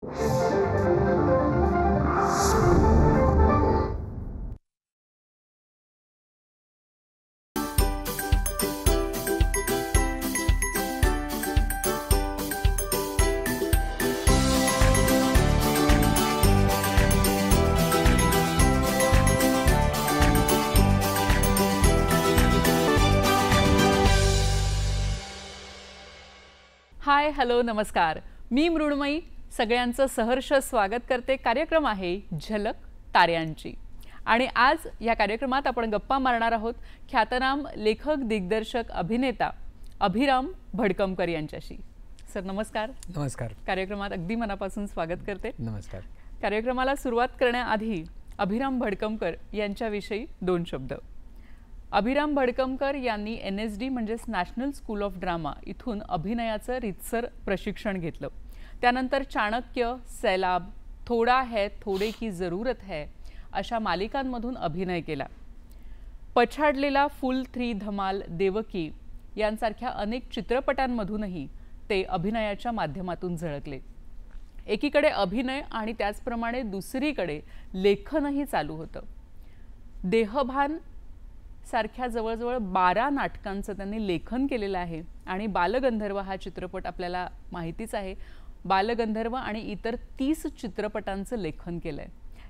Hi hello नमस्कार, मी मृण्मयी सगळ्यांचं सहर्ष स्वागत करते। कार्यक्रम आहे झलक ताऱ्यांची आणि आज या कार्यक्रमात आपण गप्पा मारणार आहोत ख्यातनाम लेखक दिग्दर्शक अभिनेता अभिराम भडकमकर यांच्याशी। सर नमस्कार। नमस्कार। कार्यक्रमात अगदी मनापासून स्वागत करते। नमस्कार। कार्यक्रमाला सुरुवात करण्याआधी अभिराम भडकमकर यांच्याविषयी दोन शब्द। अभिराम भडकमकर यांनी NSD म्हणजेच नॅशनल स्कूल ऑफ ड्रामा इथून अभिनयाचं रीतसर प्रशिक्षण घेतलं। त्यानंतर चाणक्य, सैलाब, थोड़ा है थोड़े की जरूरत है अशा मालिकांमधून अभिनय केला। पछाडलेला, फुल 3, धमाल, देवकी यांसारख्या अनेक चित्रपटांमधूनही ते अभिनयाच्या माध्यमातून झळकले। एकीकडे अभिनय आणि त्याचप्रमाणे दुसरीकडे लेखनही चालू होतं। देहभान सारख्या जवळजवळ 12 नाटकांचं त्यांनी लेखन केलेलं आहे आणि बालगंधर्व हा चित्रपट आपल्याला माहितीच आहे। बालगंधर्व आणि इतर 30 चित्रपटांचं लेखन केलंय।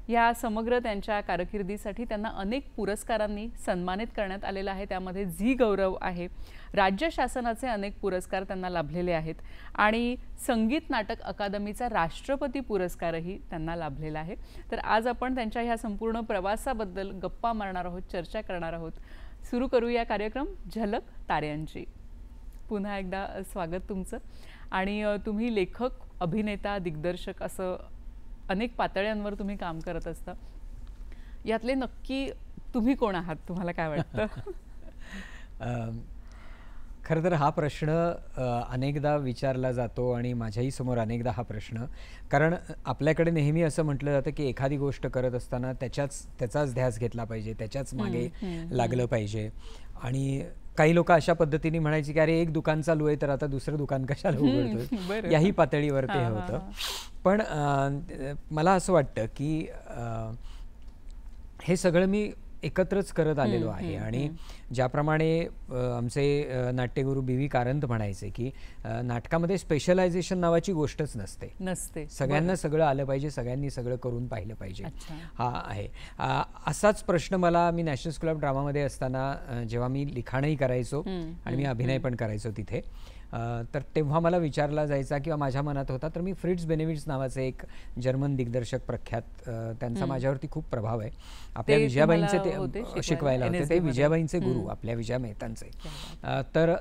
या समग्र त्यांच्या कारकिर्दीसाठी त्यांना अनेक पुरस्कारांनी सन्मानित करण्यात आलेलं आहे। त्यामध्ये झी गौरव आहे, राज्य शासनाचे अनेक पुरस्कार त्यांना लाभलेले आहेत आणि संगीत नाटक अकादमीचा राष्ट्रपती पुरस्कारही त्यांना लाभलेला आहे। तर आज आपण त्यांच्या ह्या संपूर्ण प्रवासाबद्दल गप्पा मारणार आहोत, चर्चा करणार आहोत। सुरू करूया कार्यक्रम झलक ताऱ्यांची। पुन्हा एकदा स्वागत तुमचं। आणि तुम्ही लेखक, अभिनेता, दिग्दर्शक असं अनेक पातळ्यांवर तुम्ही काम करत असता। यातले नक्की तुम्ही कोण आहात, तुम्हाला काय वाटतं? खरं तर हा प्रश्न अनेकदा विचारला जातो आणि माझ्याही समोर अनेकदा हा प्रश्न, कारण आपल्याकडे नेहमी असं म्हटलं जातं की एखादी गोष्ट करत असताना त्याचाच ध्यास घेतला पाहिजे, त्याच्याच मागे लागलं पाहिजे। आणि काही लोक अशा पद्धतीने म्हणायची की अरे एक दुकान चालू आहे तर आता दुसरं दुकान कशाला उघडतोय, याही पातळीवर ते होतं। पण मला असं वाटतं की हे सगळं मी एकत्रच करत आलेलो आहे। आणि ज्याप्रमाणे आमचे नाट्यगुरू BV कारंत म्हणायचे की नाटकामध्ये स्पेशलायझेशन नावाची गोष्टच नसते। सगळ्यांना सगळं आलं पाहिजे, सगळ्यांनी सगळं करून पाहिलं पाहिजे, हा आहे। असाच प्रश्न मी नॅशनल स्कूल ऑफ ड्रामामध्ये असताना जेव्हा मी लिखाणही करायचो आणि मी अभिनय पण करायचो तिथे, तर तेव्हा मला विचारला जायचा किंवा माझ्या मनात होता, तर मी फ्रिट्झ बेनेविट्स नावाचे एक जर्मन दिग्दर्शक प्रख्यात, त्यांचा माझ्यावरती खूप प्रभाव आहे। आपल्या विजयाबाईंचे ते शिकवायला होते, ते विजयाबाईंचे गुरु, आपल्या विजया मेहतांचे। तर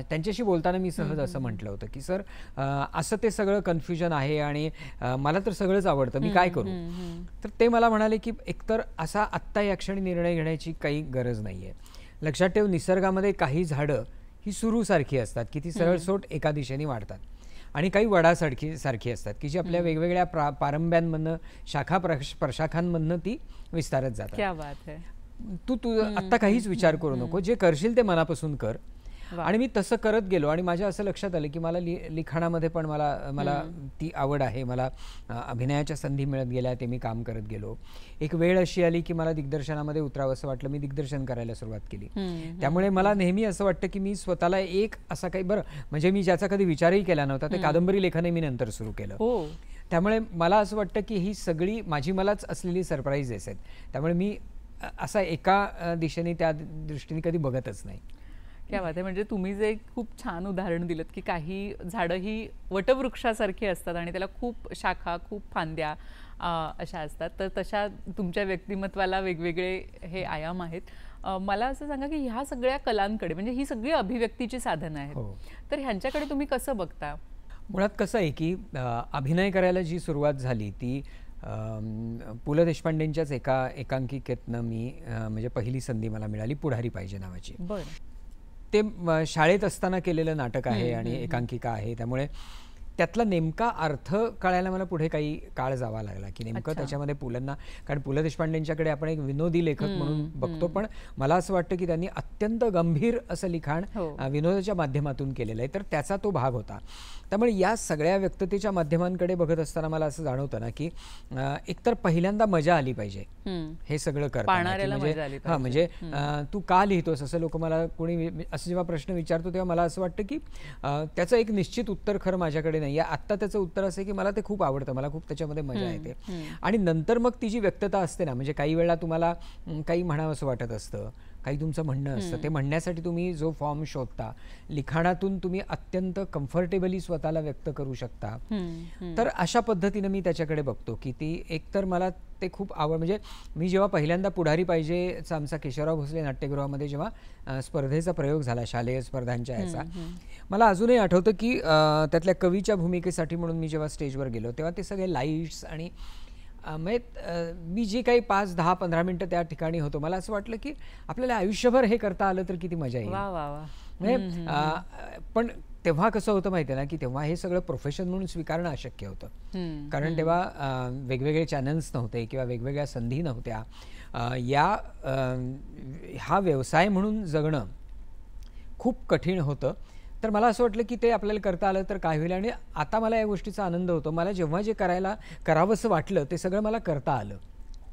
त्यांच्याशी बोलताना मी सहज असं म्हटलं होतं की सर असं ते सगळं कन्फ्युजन आहे आणि मला तर सगळंच आवडतं, मी काय करू? तर ते मला म्हणाले की एकतर असा आत्ता या क्षणी निर्णय घेण्याची काही गरज नाही आहे। लक्षात ठेव, निसर्गामध्ये काही झाडं ही सुरूसारखी असतात की ती सरळसोट एका दिशेने वाढतात आणि काही वडासारखी असतात की जी आपल्या वेगवेगळ्या पारंब्यांमधनं, शाखा प्रशाखांमधनं ती विस्तारत जातात। क्या बात है। तू आत्ता काहीच विचार करू नको, जे करशील ते मनापासून कर। आणि मी तसं करत गेलो आणि माझ्या असं लक्षात आलं की मला लिखाणामध्ये पण मला ती आवड आहे। मला अभिनयाच्या संधी मिळत गेल्या, ते मी काम करत गेलो। एक वेळ अशी आली की मला दिग्दर्शनामध्ये उतरावं असं वाटलं, मी दिग्दर्शन करायला सुरुवात केली। त्यामुळे मला नेहमी असं वाटतं की मी स्वतःला एक असा काही म्हणजे मी ज्याचा कधी विचारही केला नव्हता ते कादंबरी लेखनही मी नंतर सुरू केलं। त्यामुळे मला असं वाटतं की ही सगळी मलाच असलेली सरप्राईजेस आहेत। त्यामुळे मी असा एका दिशेने, त्या दृष्टीने कधी बघतच नाही। क्या बात आहे। म्हणजे तुम्ही जे खूप छान उदाहरण दिलं की काही झाडं ही वटवृक्षासारखी असतात आणि त्याला खूप शाखा, खूप फांद्या अशा असतात, तर तशा तुमच्या व्यक्तिमत्वाला वेगवेगळे हे आयाम आहेत। मला असं सांगा की ह्या सगळ्या कलांकडे, म्हणजे ही सगळी अभिव्यक्तीची साधनं आहेत, तर ह्यांच्याकडे तुम्ही कसं बघता? मुळात कसं आहे की अभिनय करायला जी सुरुवात झाली ती पु ल देशपांडेंच्याच एका एकांकिकेतनं मी म्हणजे पहिली संधी मला मिळाली, पुढारी पाहिजे नावाची। ते शाळेत असताना केलेलं नाटक आहे आणि एकांकिका आहे, त्यामुळे त्यातला नेमका अर्थ कळायला मला पुढे काही काळ जावा लागला, की नेमकं त्याच्यामध्ये पुलंना, कारण पु ल देशपांडेंच्याकडे आपण एक विनोदी लेखक म्हणून बघतो, पण मला असं वाटतं की त्यांनी अत्यंत गंभीर असं लिखाण विनोदाच्या माध्यमातून केलेलं आहे, तर त्याचा तो भाग होता. त्यामुळे या सगळ्या व्यक्ततेच्या माध्यमांकडे बघत असताना मला असं जाणवतं ना की एकतर पहिल्यांदा मजा आली पाहिजे हे सगळं करताना, म्हणजे तू का लिहितोस असं लोक मला कोणी असं जेव्हा प्रश्न विचारतो तेव्हा मला असं वाटतं की त्याचं एक निश्चित उत्तर खरं माझ्याकडे नाही आहे. आत्ता त्याचं उत्तर असं आहे की मला ते खूप आवडतं, मला खूप त्याच्यामध्ये मजा येते. आणि नंतर मग ती जी व्यक्तता असते ना, म्हणजे काही वेळा तुम्हाला काही म्हणावं असं वाटत असतं, काही तुमचं म्हणणं असतं, ते म्हणण्यासाठी तुम्ही जो फॉर्म शोधता, लिखाणातून तुम्ही अत्यंत कम्फर्टेबली स्वतःला व्यक्त करू शकता. तर अशा पद्धतीनं मी त्याच्याकडे बघतो की ती एकतर मला ते खूप आवड, म्हणजे मी जेव्हा पहिल्यांदा पुढारी पाहिजेचा आमचा केशवराव भोसले नाट्यगृहामध्ये जेव्हा स्पर्धेचा प्रयोग झाला शालेय स्पर्धांच्या याचा, मला अजूनही आठवतं की त्यातल्या कवीच्या भूमिकेसाठी म्हणून मी जेव्हा स्टेजवर गेलो तेव्हा ते सगळे लाईट्स आणि मी जी काही 5, 10, 15 मिनिटं त्या ठिकाणी होतो, मला असं वाटलं की आपल्याला आयुष्यभर हे करता आलं तर किती मजा येईल. म्हणजे पण तेव्हा कसं होतं माहिती आहे ना, की तेव्हा हे सगळं प्रोफेशन म्हणून स्वीकारणं अशक्य होतं, कारण तेव्हा वेगवेगळे चॅनल्स नव्हते किंवा वेगवेगळ्या संधी नव्हत्या. हा व्यवसाय म्हणून जगणं खूप कठीण होतं. तर मला असं वाटलं की ते आपल्याला करता आलं तर काय होईल. आणि आता मला या गोष्टीचा आनंद होतो, मला जेव्हा जे करावंसं वाटलं ते सगळं मला करता आलं,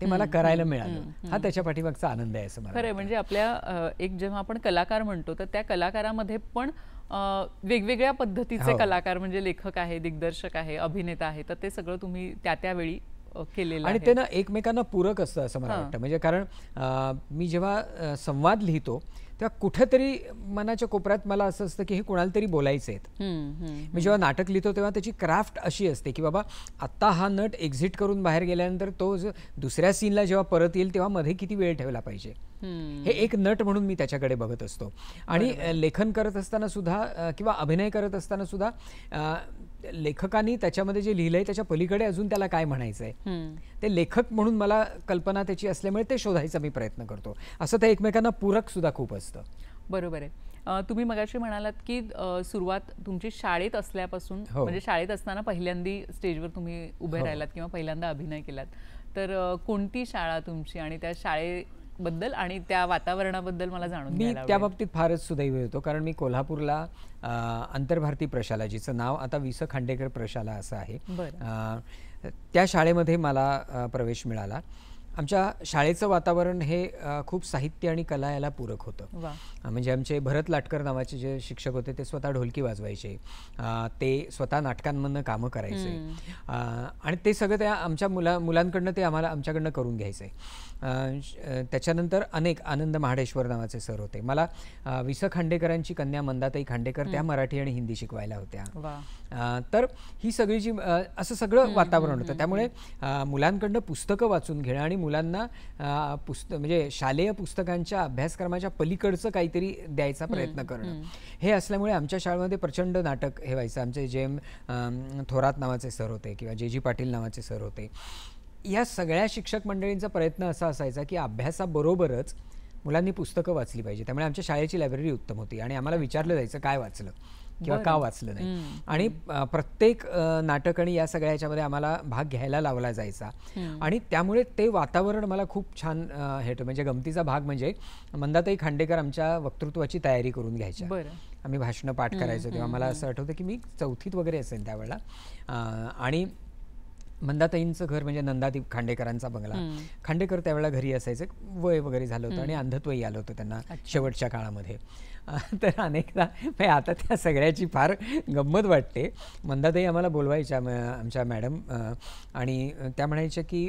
ते मला करायला मिळालं, हा त्याच्या पाठीमागचा आनंद आहे असं मला खरं. म्हणजे आपल्या एक जेव्हा आपण कलाकार म्हणतो तर त्या कलाकारामध्ये पण वेगवेगळ्या पद्धतीचे कलाकार, म्हणजे लेखक आहे, दिग्दर्शक आहे, अभिनेता आहे, तर ते सगळं तुम्ही त्या त्यावेळी केलेलं आणि ते ना एकमेकांना पूरक असतं असं मला वाटतं. म्हणजे कारण मी जेव्हा संवाद लिहितो तेव्हा कुठेतरी मनाच्या कोपऱ्यात मला असं असतं की हे कोणाला तरी बोलायचं आहे. मी जेव्हा नाटक लिहितो तेव्हा त्याची क्राफ्ट अशी असते की बाबा आत्ता हा नट एक्झिट करून बाहेर गेल्यानंतर तो दुसऱ्या सीनला जेव्हा परत येईल तेव्हा मध्ये किती वेळ ठेवला पाहिजे, हे एक नट म्हणून मी त्याच्याकडे बघत असतो. आणि लेखन करत असताना सुद्धा किंवा अभिनय करत असताना सुद्धा लेखकांनी त्याच्यामध्ये जे लिहिलंय त्याच्या पलीकडे अजून त्याला काय म्हणायचंय, ते लेखक म्हणून मला कल्पना त्याची असल्यामुळे ते शोधायचा मी प्रयत्न करतो. असं ते एकमेकांना पूरक सुद्धा खूप असतं. बरोबर आहे. तुम्ही मगाशी म्हणालात की सुरुवात तुमची शाळेत असल्यापासून, म्हणजे शाळेत असताना पहिल्यांदा स्टेजवर तुम्ही उभे राहिलात किंवा पहिल्यांदा अभिनय केलात, तर कोणती शाळा तुमची आणि त्या शाळेबद्दल आणि त्या वातावरणाबद्दल मला जाणून घ्यायला आवडेल. मी त्या बाबतीत फारच सुदैवी होतो, कारण मी कोल्हापूरला आंतरभारती प्रशाला, जिचं नाव आता वि. स. खांडेकर प्रशाला असं आहे, त्या शाळेमध्ये मला प्रवेश मिळाला. आमच्या शाळेचं वातावरण हे खूप साहित्य आणि कला याला पूरक होतं. म्हणजे आमचे भरत लाटकर नावाचे जे शिक्षक होते ते स्वतः ढोलकी वाजवायचे, ते स्वतः नाटकांमधनं कामं करायचे, आणि ते सगळं त्या आमच्या मुलांकडनं ते आमच्याकडनं करून घ्यायचे. त्याच्यानंतर आनंद महाडेश्वर नावाचे सर होते. मला वि. स. खांडेकरांची कन्या मंदाताई खांडेकर त्या मराठी आणि हिंदी शिकवायला होत्या. तर ही सगळी जी असं सगळं वातावरण होतं, त्यामुळे मुलांकडनं पुस्तकं वाचून घेणं आणि मुलांना म्हणजे शालेय पुस्तकांच्या अभ्यासक्रमाच्या पलीकडचं काहीतरी द्यायचा प्रयत्न करणं, हे असल्यामुळे आमच्या शाळेमध्ये प्रचंड नाटक हे व्हायचं. आमचे जे थोरात नावाचे सर होते किंवा जे. पाटील नावाचे सर होते, या सगळ्या शिक्षक मंडळींचा प्रयत्न असा असायचा की अभ्यासाबरोबरच मुलांनी पुस्तकं वाचली पाहिजे. त्यामुळे आमच्या शाळेची लायब्ररी उत्तम होती आणि आम्हाला विचारलं जायचं काय वाचलं किंवा का वाचलं नाही, आणि प्रत्येक नाटक आणि या सगळ्या ह्याच्यामध्ये आम्हाला भाग घ्यायला लावला जायचा. आणि त्यामुळे ते वातावरण मला खूप छान हे, म्हणजे गमतीचा भाग म्हणजे मंदाताई खांडेकर आमच्या वक्तृत्वाची तयारी करून घ्यायच्या. आम्ही भाषणं पाठ करायचो तेव्हा मला असं आठवतं की मी 4थीत वगैरे असेल त्यावेळेला, आणि मंदाताईंचं घर म्हणजे नंदादीप खांडेकरांचा बंगला, खांडेकर त्यावेळेला घरी असायचे, वय वगैरे झालं होतं आणि अंधत्वही आलं होतं त्यांना शेवटच्या काळामध्ये. तर अनेकदा आता त्या सगळ्याची फार गंमत वाटते. मंदाताई आम्हाला बोलवायच्या, आमच्या मॅडम, आणि त्या म्हणायच्या की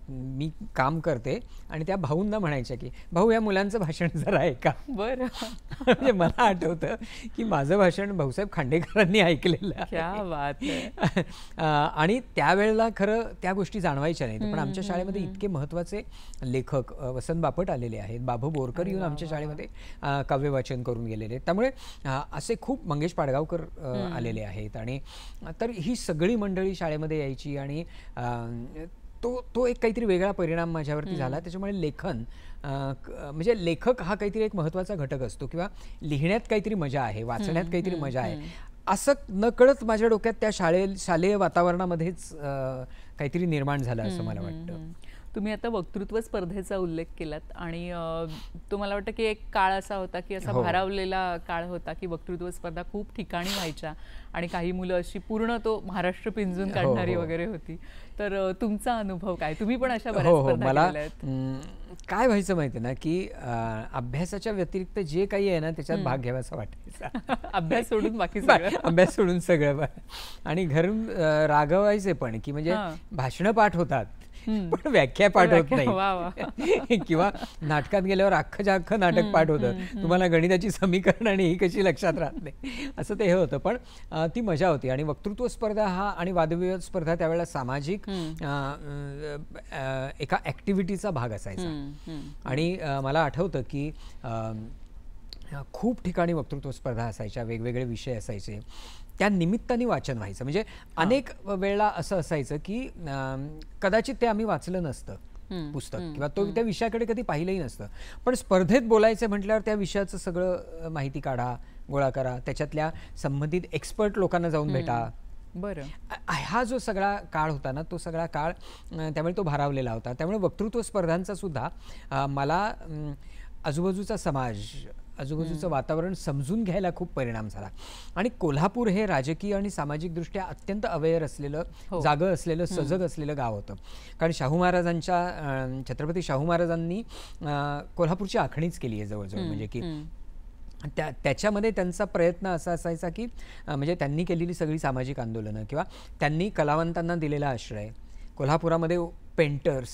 मी काम करते, आणि त्या भाऊंना म्हणायच्या की भाऊ या मुलांचं भाषण जरा ऐका. बरं. म्हणजे मला आठवतं की माझं भाषण भाऊसाहेब खांडेकरांनी ऐकलेलं आहे. आणि त्यावेळेला खरं त्या गोष्टी जाणवायच्या नाहीत, पण आमच्या शाळेमध्ये इतके महत्त्वाचे लेखक वसंत बापट आलेले आहेत, बाबू बोरकर येऊन आमच्या शाळेमध्ये काव्य वाचन करून गेलेले, त्यामुळे असे खूप मंगेश पाडगावकर आलेले आहेत. आणि तर ही सगळी मंडळी शाळेमध्ये यायची, आणि तो एक काहीतरी वेगळा परिणाम माझ्यावरती झाला. त्याच्यामुळे लेखन म्हणजे लेखक हा काहीतरी एक महत्त्वाचा घटक असतो, किंवा लिहिण्यात काहीतरी मजा आहे, वाचण्यात काहीतरी मजा आहे. असं नकळत माझ्या डोक्यात त्या शालेय वातावरणामध्येच काहीतरी निर्माण झालं असं मला वाटतं. तुम्ही आता वक्तृत्व स्पर्धेचा उल्लेख केलात आणि तुम्हाला वाटतं की एक काळ असा होता की असा भारावलेला काळ होता की वक्तृत्व स्पर्धा खूप ठिकाणी व्हायच्या आणि काही मुलं अशी पूर्ण तो महाराष्ट्र पिंजून काढणारी वगैरे होती. तर तुमचा अनुभव काय? तुम्ही पण अशा बऱ्याच स्पर्धा केलेल्या आहेत. काय व्हायचं माहिती ना की अभ्यासाच्या व्यतिरिक्त जे काही आहे ना त्याच्यात भाग घ्यावासा वाटायचा. अभ्यास सोडून बाकी सगळं, अभ्यास सोडून सगळं. आणि घरून रागवायचे पण की म्हणजे भाषणं पाठ होतात पण व्याख्या पाठ होत नाही किंवा नाटकात गेल्यावर अख्खं नाटक पाठ होतं, तुम्हाला गणिताची समीकरण आणि ही कशी लक्षात राहत नाही, असं ते हे होतं. पण ती मजा होती. आणि वक्तृत्व स्पर्धा हा आणि वादविवाद स्पर्धा त्यावेळेला सामाजिक एका ऍक्टिव्हिटीचा भाग असायचा. आणि मला आठवतं की खूप ठिकाणी वक्तृत्व स्पर्धा असायच्या, वेगवेगळे विषय असायचे, त्या निमित्ताने वाचन व्हायचं. म्हणजे अनेक वेळेला असं असायचं की कदाचित ते आम्ही वाचलं नसतं पुस्तक किंवा त्या विषयाकडे कधी पाहिलंही नसतं, पण स्पर्धेत बोलायचं म्हटल्यावर त्या विषयाचं सगळं माहिती काढा, गोळा करा, त्याच्यातल्या संबंधित एक्सपर्ट लोकांना जाऊन भेटा. हा जो सगळा काळ होता ना, तो सगळा काळ त्यामुळे तो भारावलेला होता. त्यामुळे वक्तृत्व स्पर्धांचा सुद्धा मला आजूबाजूचा समाज, आजूबाजूचं वातावरण समजून घ्यायला खूप परिणाम झाला. आणि कोल्हापूर हे राजकीय आणि सामाजिक दृष्ट्या अत्यंत अवेअर असलेलं, जागं असलेलं, सजग असलेलं गाव होतं. कारण छत्रपती शाहू महाराजांनी कोल्हापूरची आखणीच केली आहे जवळजवळ. म्हणजे की त्याच्यामध्ये त्यांचा प्रयत्न असा असायचा की म्हणजे त्यांनी केलेली सगळी सामाजिक आंदोलनं किंवा त्यांनी कलावंतांना दिलेला आश्रय, कोल्हापुरामध्ये पेंटर्स,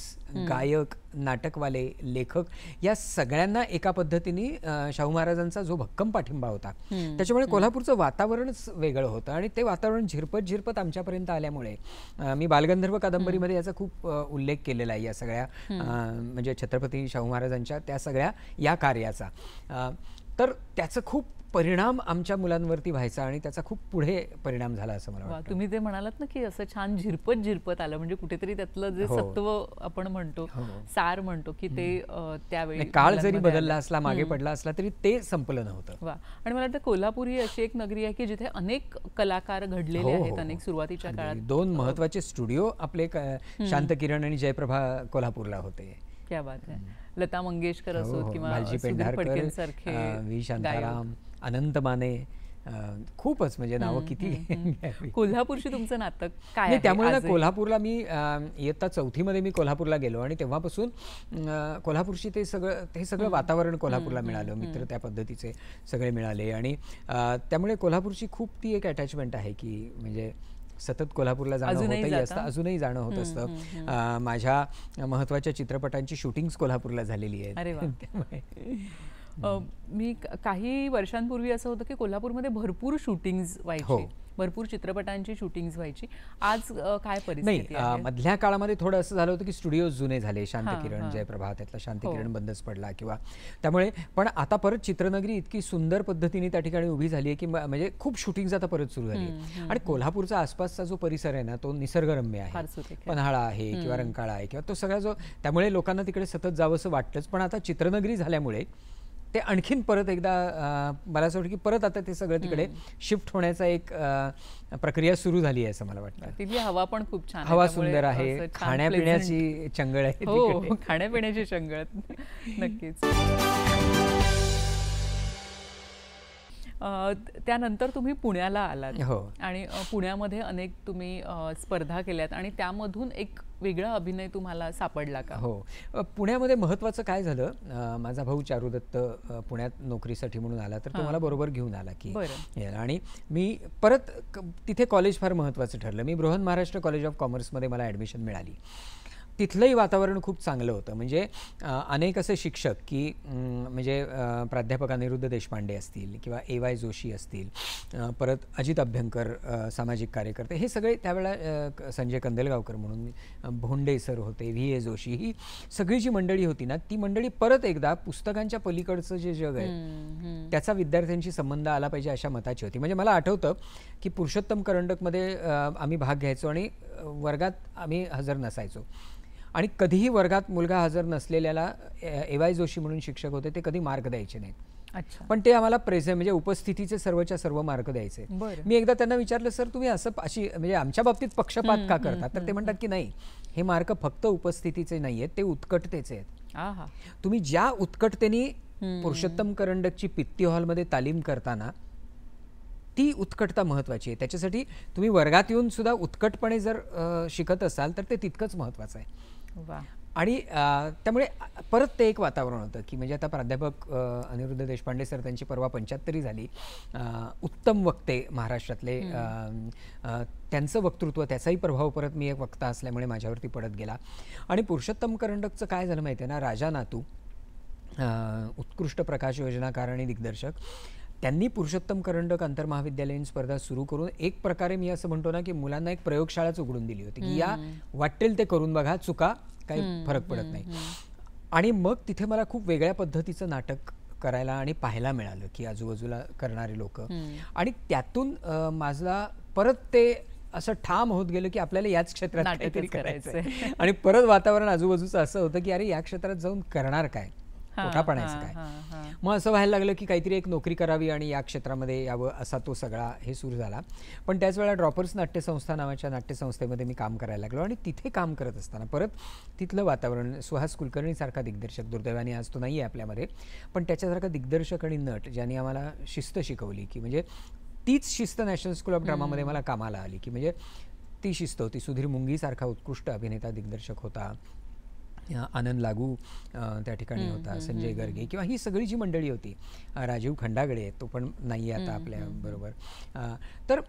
गायक, नाटकवाले, लेखक या सगळ्यांना एका पद्धतीने शाहू महाराजांचा जो भक्कम पाठिंबा होता, त्याच्यामुळे कोल्हापूरचं वातावरणच वेगळं होतं. आणि ते वातावरण झिरपत आमच्यापर्यंत आल्यामुळे मी बालगंधर्व कादंबरीमध्ये याचा खूप उल्लेख केलेला आहे, या सगळ्या म्हणजे छत्रपती शाहू महाराजांच्या त्या सगळ्या या कार्याचा. तर त्याचं खूप परिणाम आमच्या मुलांवरती व्हायचा आणि त्याचा खूप पुढे परिणाम झाला असं मला वाटतं. तुम्ही ते म्हणालात ना की असं छान झिरपत आलं, म्हणजे कुठेतरी त्यातलं जे सत्व आपण म्हणतो, सार म्हणतो, की ते त्यावेळी काळ जरी बदलला असला, मागे पडला असला, तरी ते संपलं नव्हतं. वा. आणि मला वाटतं कोल्हापूर ही अशी एक नगरी आहे की जिथे अनेक कलाकार घडलेले आहेत. अनेक सुरुवातीच्या काळात 2 महत्वाचे स्टुडिओ आपले शांत किरण आणि जयप्रभा कोल्हापूरला होते. क्या बात आहे. लता मंगेशकर असोत किंवा भालजी पेंढारकर सारखे, व्ही शांताराम, अनंत माने, खूपच म्हणजे नावं किती. कोल्हापूरची तुमचं नातं काय? त्यामुळे ना कोल्हापूरला मी इयत्ता 4थी मध्ये मी कोल्हापूरला गेलो आणि तेव्हापासून कोल्हापूरची ते सगळं वातावरण कोल्हापूरला मिळालं, मित्र त्या पद्धतीचे सगळे मिळाले. आणि त्यामुळे कोल्हापूरची खूप ती एक अटॅचमेंट आहे की म्हणजे सतत कोल्हापूरला जाणं होतही असतं, अजूनही जाणं होत असतं. माझ्या महत्वाच्या चित्रपटांची शूटिंग्स कोल्हापूरला झालेली आहेत. मी काही वर्षांपूर्वी असं होतं की कोल्हापूरमध्ये भरपूर शूटिंग्स व्हायची, भरपूर चित्रपटांची शूटिंग्स व्हायची. आज काय परिस्थिती आहे? मधल्या काळामध्ये थोडं असं झालं होतं की स्टुडिओ जुने झाले, शांतकिरण, जयप्रभा, त्यातला शांतकिरण बंदच पडला किंवा त्यामुळे. पण आता परत चित्रनगरी इतकी सुंदर पद्धतीने त्या ठिकाणी उभी झाली आहे की म्हणजे खूप शूटिंग्स आता परत सुरू झाली. आणि कोल्हापूरचा आसपासचा जो परिसर आहे ना, तो निसर्गरम्य आहे, पन्हाळा आहे किंवा रंकाळा आहे किंवा तो सगळा जो, त्यामुळे लोकांना तिकडे सतत जावंसं वाटतंच. पण आता चित्रनगरी झाल्यामुळे ते आणखीन परत एकदा मला असं वाटतं की परत आता ते सगळं तिकडे शिफ्ट होण्याचा एक प्रक्रिया सुरू झाली आहे असं मला वाटतं. तिथली हवा पण खूप छान, हवा सुंदर आहे, खाण्यापिण्याची चंगळ आहे. हो, खाण्यापिण्याची चंगळ नक्कीच. त्यानंतर तुम्ही पुण्याला आलात आणि पुण्यामध्ये अनेक तुम्ही स्पर्धा केल्यात आणि त्यामधून एक वेगळा अभिनय तुम्हाला सापडला का? हो, पुण्यामध्ये महत्त्वाचं काय झालं, माझा भाऊ चारुदत्त पुण्यात नोकरीसाठी म्हणून आला, तर तो मला बरोबर घेऊन आला की आणि मी परत तिथे कॉलेज फार महत्त्वाचं ठरलं. मी बृहन महाराष्ट्र कॉलेज ऑफ कॉमर्समध्ये मला ॲडमिशन मिळाली. तिथलंही वातावरण खूप चांगलं होतं. म्हणजे अनेक असे शिक्षक की म्हणजे प्राध्यापक अनिरुद्ध देशपांडे असतील किंवा AY जोशी असतील, परत अजित अभ्यंकर सामाजिक कार्यकर्ते, हे सगळे त्यावेळेला संजय कंदेलगावकर म्हणून भोंडे सर होते, VA जोशी, ही सगळी जी मंडळी होती ना, ती मंडळी परत एकदा पुस्तकांच्या पलीकडचं जे जग आहे त्याचा विद्यार्थ्यांशी संबंध आला पाहिजे अशा मताची होती. म्हणजे मला आठवतं की पुरुषोत्तम करंडकमध्ये आम्ही भाग घ्यायचो आणि वर्गात आम्ही हजर नसायचो आणि कधीही वर्गात मुलगा हजर नसलेल्याला AY जोशी म्हणून शिक्षक होते, ते कधी मार्क द्यायचे नाहीत. पण ते आम्हाला प्रेझेंट म्हणजे उपस्थितीचे सर्वच्या सर्व मार्क द्यायचे. मी एकदा त्यांना विचारलं, सर तुम्ही असं अशी म्हणजे आमच्या बाबतीत पक्षपात का करता? तर ते म्हणतात की नाही, हे मार्क फक्त उपस्थितीचे नाही आहेत, ते उत्कटतेचे आहेत. तुम्ही ज्या उत्कटतेने पुरुषोत्तम करंडकची पित्ती हॉलमध्ये तालीम करताना ती उत्कटता महत्वाची आहे. त्याच्यासाठी तुम्ही वर्गात येऊन सुद्धा उत्कटपणे जर शिकत असाल तर ते तितकंच महत्वाचं आहे. आणि त्यामुळे परत ते एक वातावरण होतं की म्हणजे आता प्राध्यापक अनिरुद्ध देशपांडे सर, त्यांची परवा 75 झाली, उत्तम वक्ते महाराष्ट्रातले, त्यांचं वक्तृत्व, त्याचाही प्रभाव परत मी एक वक्ता असल्यामुळे माझ्यावरती पडत गेला. आणि पुरुषोत्तम करंडकचं काय झालं माहिती आहे ना, राजा नातू उत्कृष्ट प्रकाश योजनाकार आणि दिग्दर्शक, त्यांनी पुरुषोत्तम करंडक आंतरमहाविद्यालयीन स्पर्धा सुरू करून एक प्रकारे मी असं म्हणतो ना की मुलांना एक प्रयोगशाळाच उघडून दिली होती की या वाटेल ते करून बघा, चुका काही फरक पडत नाही. आणि मग तिथे मला खूप वेगळ्या पद्धतीचं नाटक करायला आणि पाहायला मिळालं की आजूबाजूला करणारे लोक, आणि त्यातून माझा परत ते असं ठाम होत गेलं की आपल्याला याच क्षेत्रात काहीतरी करायचं. आणि परत वातावरण आजूबाजूचं असं होतं की अरे या क्षेत्रात जाऊन करणार काय, पोटा पाण्याचं काय. मग असं व्हायला लागलं की काहीतरी एक नोकरी करावी आणि या क्षेत्रामध्ये यावं, असा तो सगळा हे सुरू झाला. पण त्याच वेळेला ड्रॉपर्स नाट्यसंस्था नावाच्या नाट्यसंस्थेमध्ये मी काम करायला लागलो. आणि तिथे काम करत असताना परत तिथलं वातावरण, सुहास कुलकर्णीसारखा दिग्दर्शक, दुर्दैवाने आज तो नाही आहे आपल्यामध्ये, पण त्याच्यासारखा दिग्दर्शक आणि नट ज्यांनी आम्हाला शिस्त शिकवली की म्हणजे तीच शिस्त नॅशनल स्कूल ऑफ ड्रामामध्ये मला कामाला आली की म्हणजे ती शिस्त होती. सुधीर मुंगीसारखा उत्कृष्ट अभिनेता दिग्दर्शक होता, आनंद लागू त्या ठिकाणी होता, संजय गर्गे, किंवा ही सगळी जी मंडळी होती, राजीव खंडागळे, तो पण नाही आहे आता आपल्या बरोबर. तर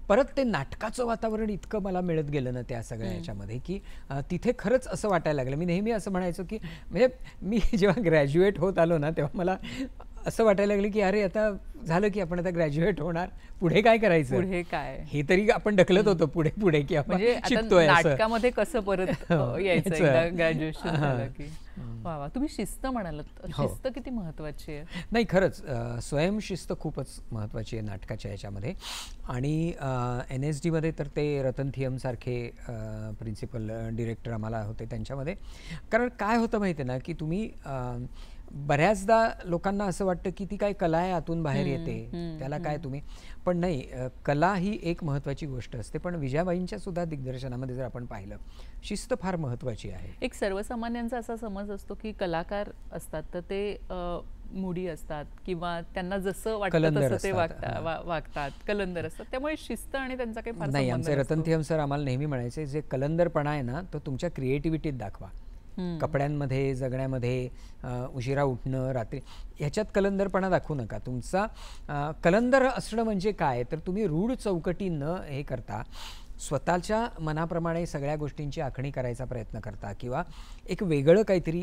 परत ते नाटकाचं वातावरण इतकं मला मिळत गेलं ना त्या सगळ्या याच्यामध्ये की तिथे खरंच असं वाटायला लागलं. मी नेहमी असं म्हणायचो की म्हणजे मी जेव्हा ग्रॅज्युएट होत आलो ना तेव्हा मला असं वाटायला लागलं की अरे आता झालं की आपण आता ग्रॅज्युएट होणार, पुढे काय करायचं, पुढे काय, हे तरी आपण ढकलत होतो पुढे पुढे की आपण शिकतोय नाटकामध्ये कसं परत यायचं ग्रॅज्युएशन झालं की. वा, तुम्ही शिस्त म्हणालात, शिस्त किती महत्वाची आहे. नाही खरंच स्वयंशिस्त खूपच महत्वाची आहे नाटकाच्या याच्यामध्ये. आणि NSD मध्ये तर ते रतन थियम सारखे प्रिन्सिपल डिरेक्टर आम्हाला होते त्यांच्यामध्ये. कारण काय होतं माहिती आहे ना की तुम्ही बऱ्याचदा लोकांना असं वाटतं की ती काय कला आहे, आतून बाहेर येते, त्याला काय तुम्ही, पण नाही, कला ही एक महत्वाची गोष्ट असते. पण विजयाबाईंच्या सुद्धा दिग्दर्शनामध्ये जर आपण पाहिलं, शिस्त फार महत्वाची आहे. एक सर्वसामान्यांचा असा समज असतो की कलाकार असतात तर ते मुडी असतात किंवा त्यांना जसं वाटतं तसं ते वागतात, कलंदर असतात, त्यामुळे शिस्त आणि त्यांचा काही फार नाही. आमचे रतन थियम सर आम्हाला नेहमी म्हणायचे, जे कलंदरपणा आहे ना तो तुमच्या क्रिएटिव्हिटीत दाखवा, कपड्यांमध्ये, जगण्यामध्ये, उशिरा उठणं, रात्री, ह्याच्यात कलंदरपणा दाखवू नका. तुमचा कलंदर असणं म्हणजे काय, तर तुम्ही रूढ चौकटी न हे करता स्वतःच्या मनाप्रमाणे सगळ्या गोष्टींची आखणी करायचा प्रयत्न करता, किंवा एक वेगळं काहीतरी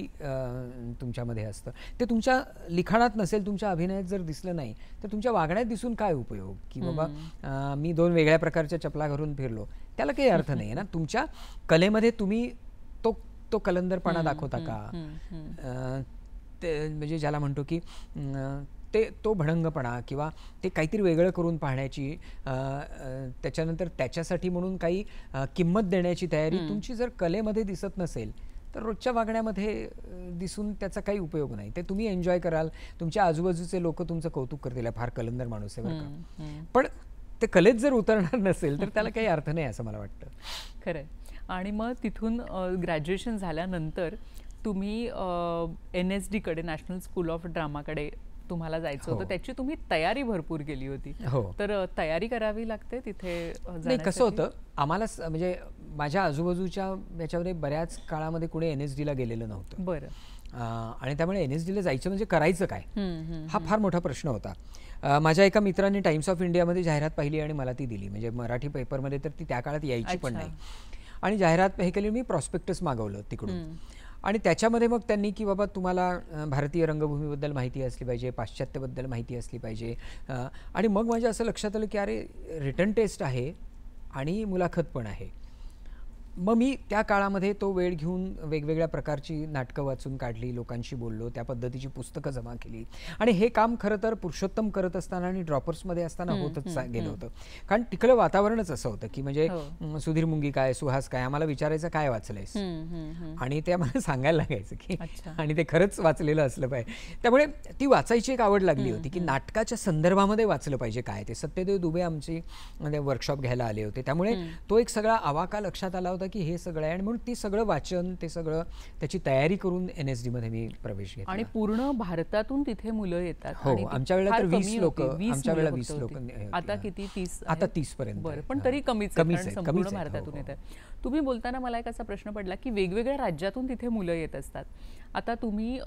तुमच्यामध्ये असतं. ते तुमच्या लिखाणात नसेल, तुमच्या अभिनयात जर दिसलं नाही तर तुमच्या वागण्यात दिसून काय उपयोग, की बाबा मी 2 वेगळ्या प्रकारच्या चपला घालून फिरलो, त्याला काही अर्थ नाही आहे ना. तुमच्या कलेमध्ये तुम्ही तो कलंदरपणा दाखवता का, ते म्हणजे ज्याला म्हणतो की तो भडंगपणा, किंवा ते काहीतरी वेगळं करून पाहण्याची, त्याच्यानंतर त्याच्यासाठी म्हणून काही किंमत देण्याची तयारी तुमची जर कलेमध्ये दिसत नसेल तर रोजच्या वागण्यामध्ये दिसून त्याचा काही उपयोग नाही. ते तुम्ही एन्जॉय कराल, तुमच्या आजूबाजूचे लोक तुमचं कौतुक करतील, फार कलंदर माणूस आहे बरं का, पण ते कलेत जर उतरणार नसेल तर त्याला काही अर्थ नाही असं मला वाटतं. खरंय. आणि मग तिथून ग्रॅज्युएशन झाल्यानंतर तुम्ही NSD कडे, नॅशनल स्कूल ऑफ ड्रामाकडे तुम्हाला जायचं होतं. त्याची तुम्ही तयारी भरपूर केली होती. तर तयारी करावी लागते तिथे नाही. कसं होतं, आम्हाला म्हणजे माझ्या आजूबाजूच्या याच्यामध्ये बऱ्याच काळामध्ये कुणी NSD ला गेलेलं नव्हतं. बरं. आणि त्यामुळे NSD ला जायचं म्हणजे करायचं काय, हा फार मोठा प्रश्न होता. माझ्या एका मित्राने टाइम्स ऑफ इंडियामध्ये जाहिरात पाहिली आणि मला ती दिली. म्हणजे मराठी पेपरमध्ये तर ती त्या काळात यायची पण नाही. आणि जाहिरात हे केली, मी प्रॉस्पेक्टस मागवलं तिकडून. आणि त्याच्यामध्ये मग त्यांनी की बाबा तुम्हाला भारतीय रंगभूमीबद्दल माहिती असली पाहिजे, पाश्चात्यबद्दल माहिती असली पाहिजे. आणि मग माझ्या असं लक्षात आलं की अरे रिटर्न टेस्ट आहे आणि मुलाखत पण आहे. मग मी त्या काळामध्ये तो वेळ घेऊन वेगवेगळ्या प्रकारची नाटकं वाचून काढली, लोकांशी बोललो, त्या पद्धतीची पुस्तकं जमा केली. आणि हे काम खरं तर पुरुषोत्तम करत असताना आणि ड्रॉपर्समध्ये असताना होतच गेलं होतं. कारण तिकडलं वातावरणच असं होतं की म्हणजे सुधीर मुंगी काय, सुहास काय, आम्हाला विचारायचं काय वाचलंयस, आणि ते आम्हाला सांगायला लागायचं की आणि ते खरंच वाचलेलं असलं पाहिजे. त्यामुळे ती वाचायची एक आवड लागली होती की नाटकाच्या संदर्भामध्ये वाचलं पाहिजे काय. ते सत्यदेव दुबे आमची वर्कशॉप घ्यायला आले होते, त्यामुळे तो एक सगळा आवाका लक्षात आला होता की हे सगळं आहे. आणि म्हणून ती सगळं वाचन, ते सगळं त्याची तयारी करून NSD मध्ये मी प्रवेश घेतला. आणि पूर्ण भारतातून तिथे मुलं येतात. हो, आमच्या वेळेला तर 20 लोक, आमच्या वेळेला 20 लोक. आता किती 30? आता 30 पर्यंत. बरं, पण तरी कमीच आहे, संपूर्ण भारतातून येतात. तुम्ही बोलताना मला एक असा प्रश्न पडला की वेगवेगळ्या राज्यातून तिथे मुलं येत असतात. आता तुम्ही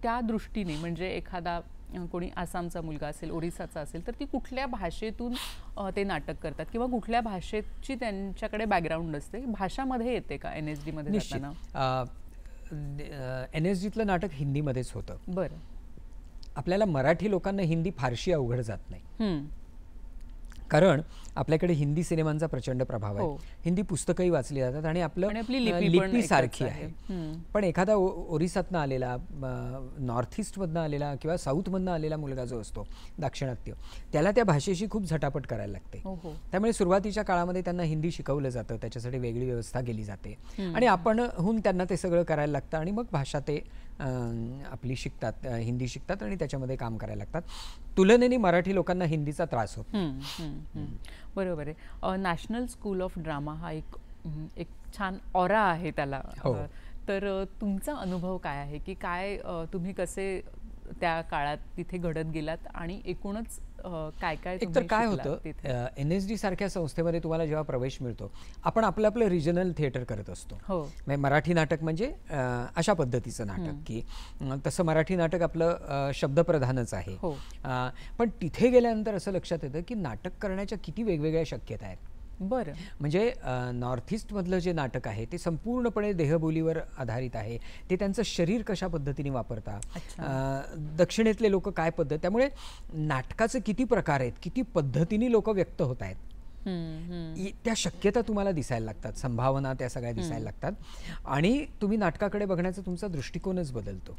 त्या दृष्टीने म्हणजे एखादा कोणी आसामचा मुलगा असेल, ओरिसाचा असेल, तर ती कुठल्या भाषेतून ते नाटक करतात किंवा कुठल्या भाषेची त्यांच्याकडे बॅकग्राऊंड असते, भाषामध्ये येते का NSD मध्ये जाताना? NSDतलं नाटक हिंदीमध्येच होतं. बरं. आपल्याला मराठी लोकांना हिंदी फारशी अवघड जात नाही, कारण आपल्याकडे हिंदी सिनेमांचा प्रचंड प्रभाव आहे. हिंदी पुस्तकंही वाचली जातात आणि आपलं लिपी सारखी आहे. पण एखादा ओरिसातनं आलेला, नॉर्थ ईस्टमधनं आलेला किंवा साऊथमधनं आलेला मुलगा जो असतो, दाक्षिणात्य, त्याला त्या भाषेशी खूप झटापट करायला लागते. त्यामुळे सुरुवातीच्या काळामध्ये त्यांना हिंदी शिकवलं जातं, त्याच्यासाठी वेगळी व्यवस्था केली जाते आणि आपणहून त्यांना ते सगळं करायला लागतं आणि मग भाषा ते आपली शिकतात, हिंदी शिकतात आणि त्याच्यामध्ये काम करायला लागतात. तुलनेने मराठी लोकांना हिंदीचा त्रास होतो. बरोबर आहे. नॅशनल स्कूल ऑफ ड्रामा हा एक छान ऑरा आहे त्याला. तर तुमचा अनुभव काय आहे की काय तुम्ही कसे त्या काळात तिथे घडत गेलात आणि एकूणच काय काय एकतर काय होतं, NSD सारख्या संस्थेमध्ये तुम्हाला जेव्हा प्रवेश मिळतो, आपण आपलं रिजनल थिएटर करत असतो. मराठी नाटक म्हणजे अशा पद्धतीचं नाटक की तसं मराठी नाटक आपलं शब्दप्रधानच आहे. पण तिथे गेल्यानंतर असं लक्षात येतं की नाटक करण्याच्या किती वेगवेगळ्या शक्यता आहेत. बरं. म्हणजे नॉर्थ ईस्टमधलं जे नाटक आहे ते संपूर्णपणे देहबोलीवर आधारित आहे. ते त्यांचं शरीर कशा पद्धतीने वापरतात, दक्षिणेतले लोक काय पद्धत, त्यामुळे नाटकाचे किती प्रकार आहेत, किती पद्धतीने लोक व्यक्त होत आहेत, त्या शक्यता तुम्हाला दिसायला लागतात, संभावना त्या सगळ्या दिसायला लागतात आणि तुम्ही नाटकाकडे बघण्याचा तुमचा दृष्टिकोनच बदलतो.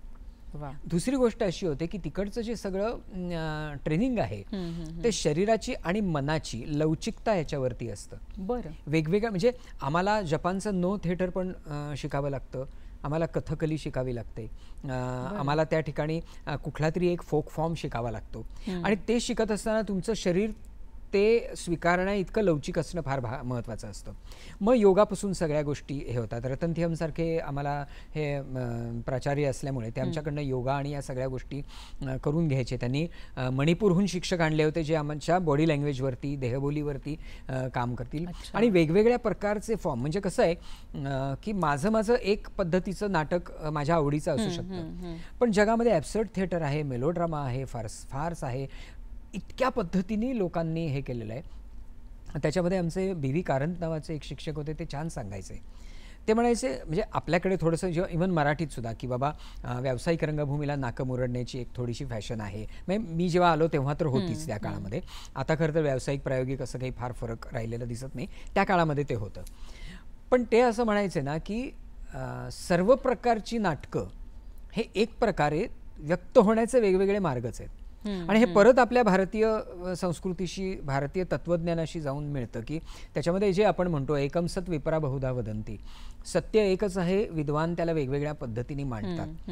दुसरी गोष्ट अशी होते की तिकडचं जे सगळं ट्रेनिंग आहे ते शरीराची आणि मनाची लवचिकता याच्यावरती असतं. बरं. वेगवेगळ्या म्हणजे आम्हाला जपानचं नो थिएटर पण शिकावं लागतं, आम्हाला कथकली शिकावी लागते, आम्हाला त्या ठिकाणी कुठला तरी एक फोक फॉर्म शिकावा लागतो आणि ते शिकत असताना तुमचं शरीर ते स्वीकारण्या इतकं लवचिक असणं फार महत्त्वाचं असतं. मग योगापासून सगळ्या गोष्टी हे होतात. रतन थियमसारखे आम्हाला हे प्राचार्य असल्यामुळे ते आमच्याकडनं योगा आणि या सगळ्या गोष्टी करून घ्यायचे. त्यांनी मणिपूरहून शिक्षक आणले होते जे आमच्या बॉडी लँग्वेजवरती, देहबोलीवरती काम करतील आणि वेगवेगळ्या प्रकारचे फॉर्म. म्हणजे कसं आहे की माझं एक पद्धतीचं नाटक माझ्या आवडीचं असू शकतं, पण जगामध्ये ॲब्सर्ड थिएटर आहे, मेलोड्रामा आहे, फार्स आहे, इतक्या पद्धतीने लोकांनी हे केलेलं आहे. त्याच्यामध्ये आमचे BV कारंत नावाचे एक शिक्षक होते, ते छान सांगायचे. ते म्हणायचे म्हणजे आपल्याकडे थोडंसं जेव्हा इव्हन मराठीत सुद्धा की बाबा व्यावसायिक रंगभूमीला नाकं मुरडण्याची एक थोडीशी फॅशन आहे. म्हणजे मी जेव्हा आलो तेव्हा तर होतीच त्या काळामध्ये. आता खरं तर व्यावसायिक प्रायोगिक असं काही फार फरक राहिलेला दिसत नाही, त्या काळामध्ये ते होतं. पण ते असं म्हणायचे ना की सर्व प्रकारची नाटकं हे एक प्रकारे व्यक्त होण्याचे वेगवेगळे मार्गच आहेत आणि हे परत आपल्या भारतीय संस्कृतीशी, भारतीय तत्वज्ञानाशी जाऊन मिळतं की त्याच्यामध्ये जे आपण म्हणतो एकम सत विपरा बहुधा वदंती, सत्य एकच आहे, विद्वान त्याला वेगवेगळ्या पद्धतीने मांडतात,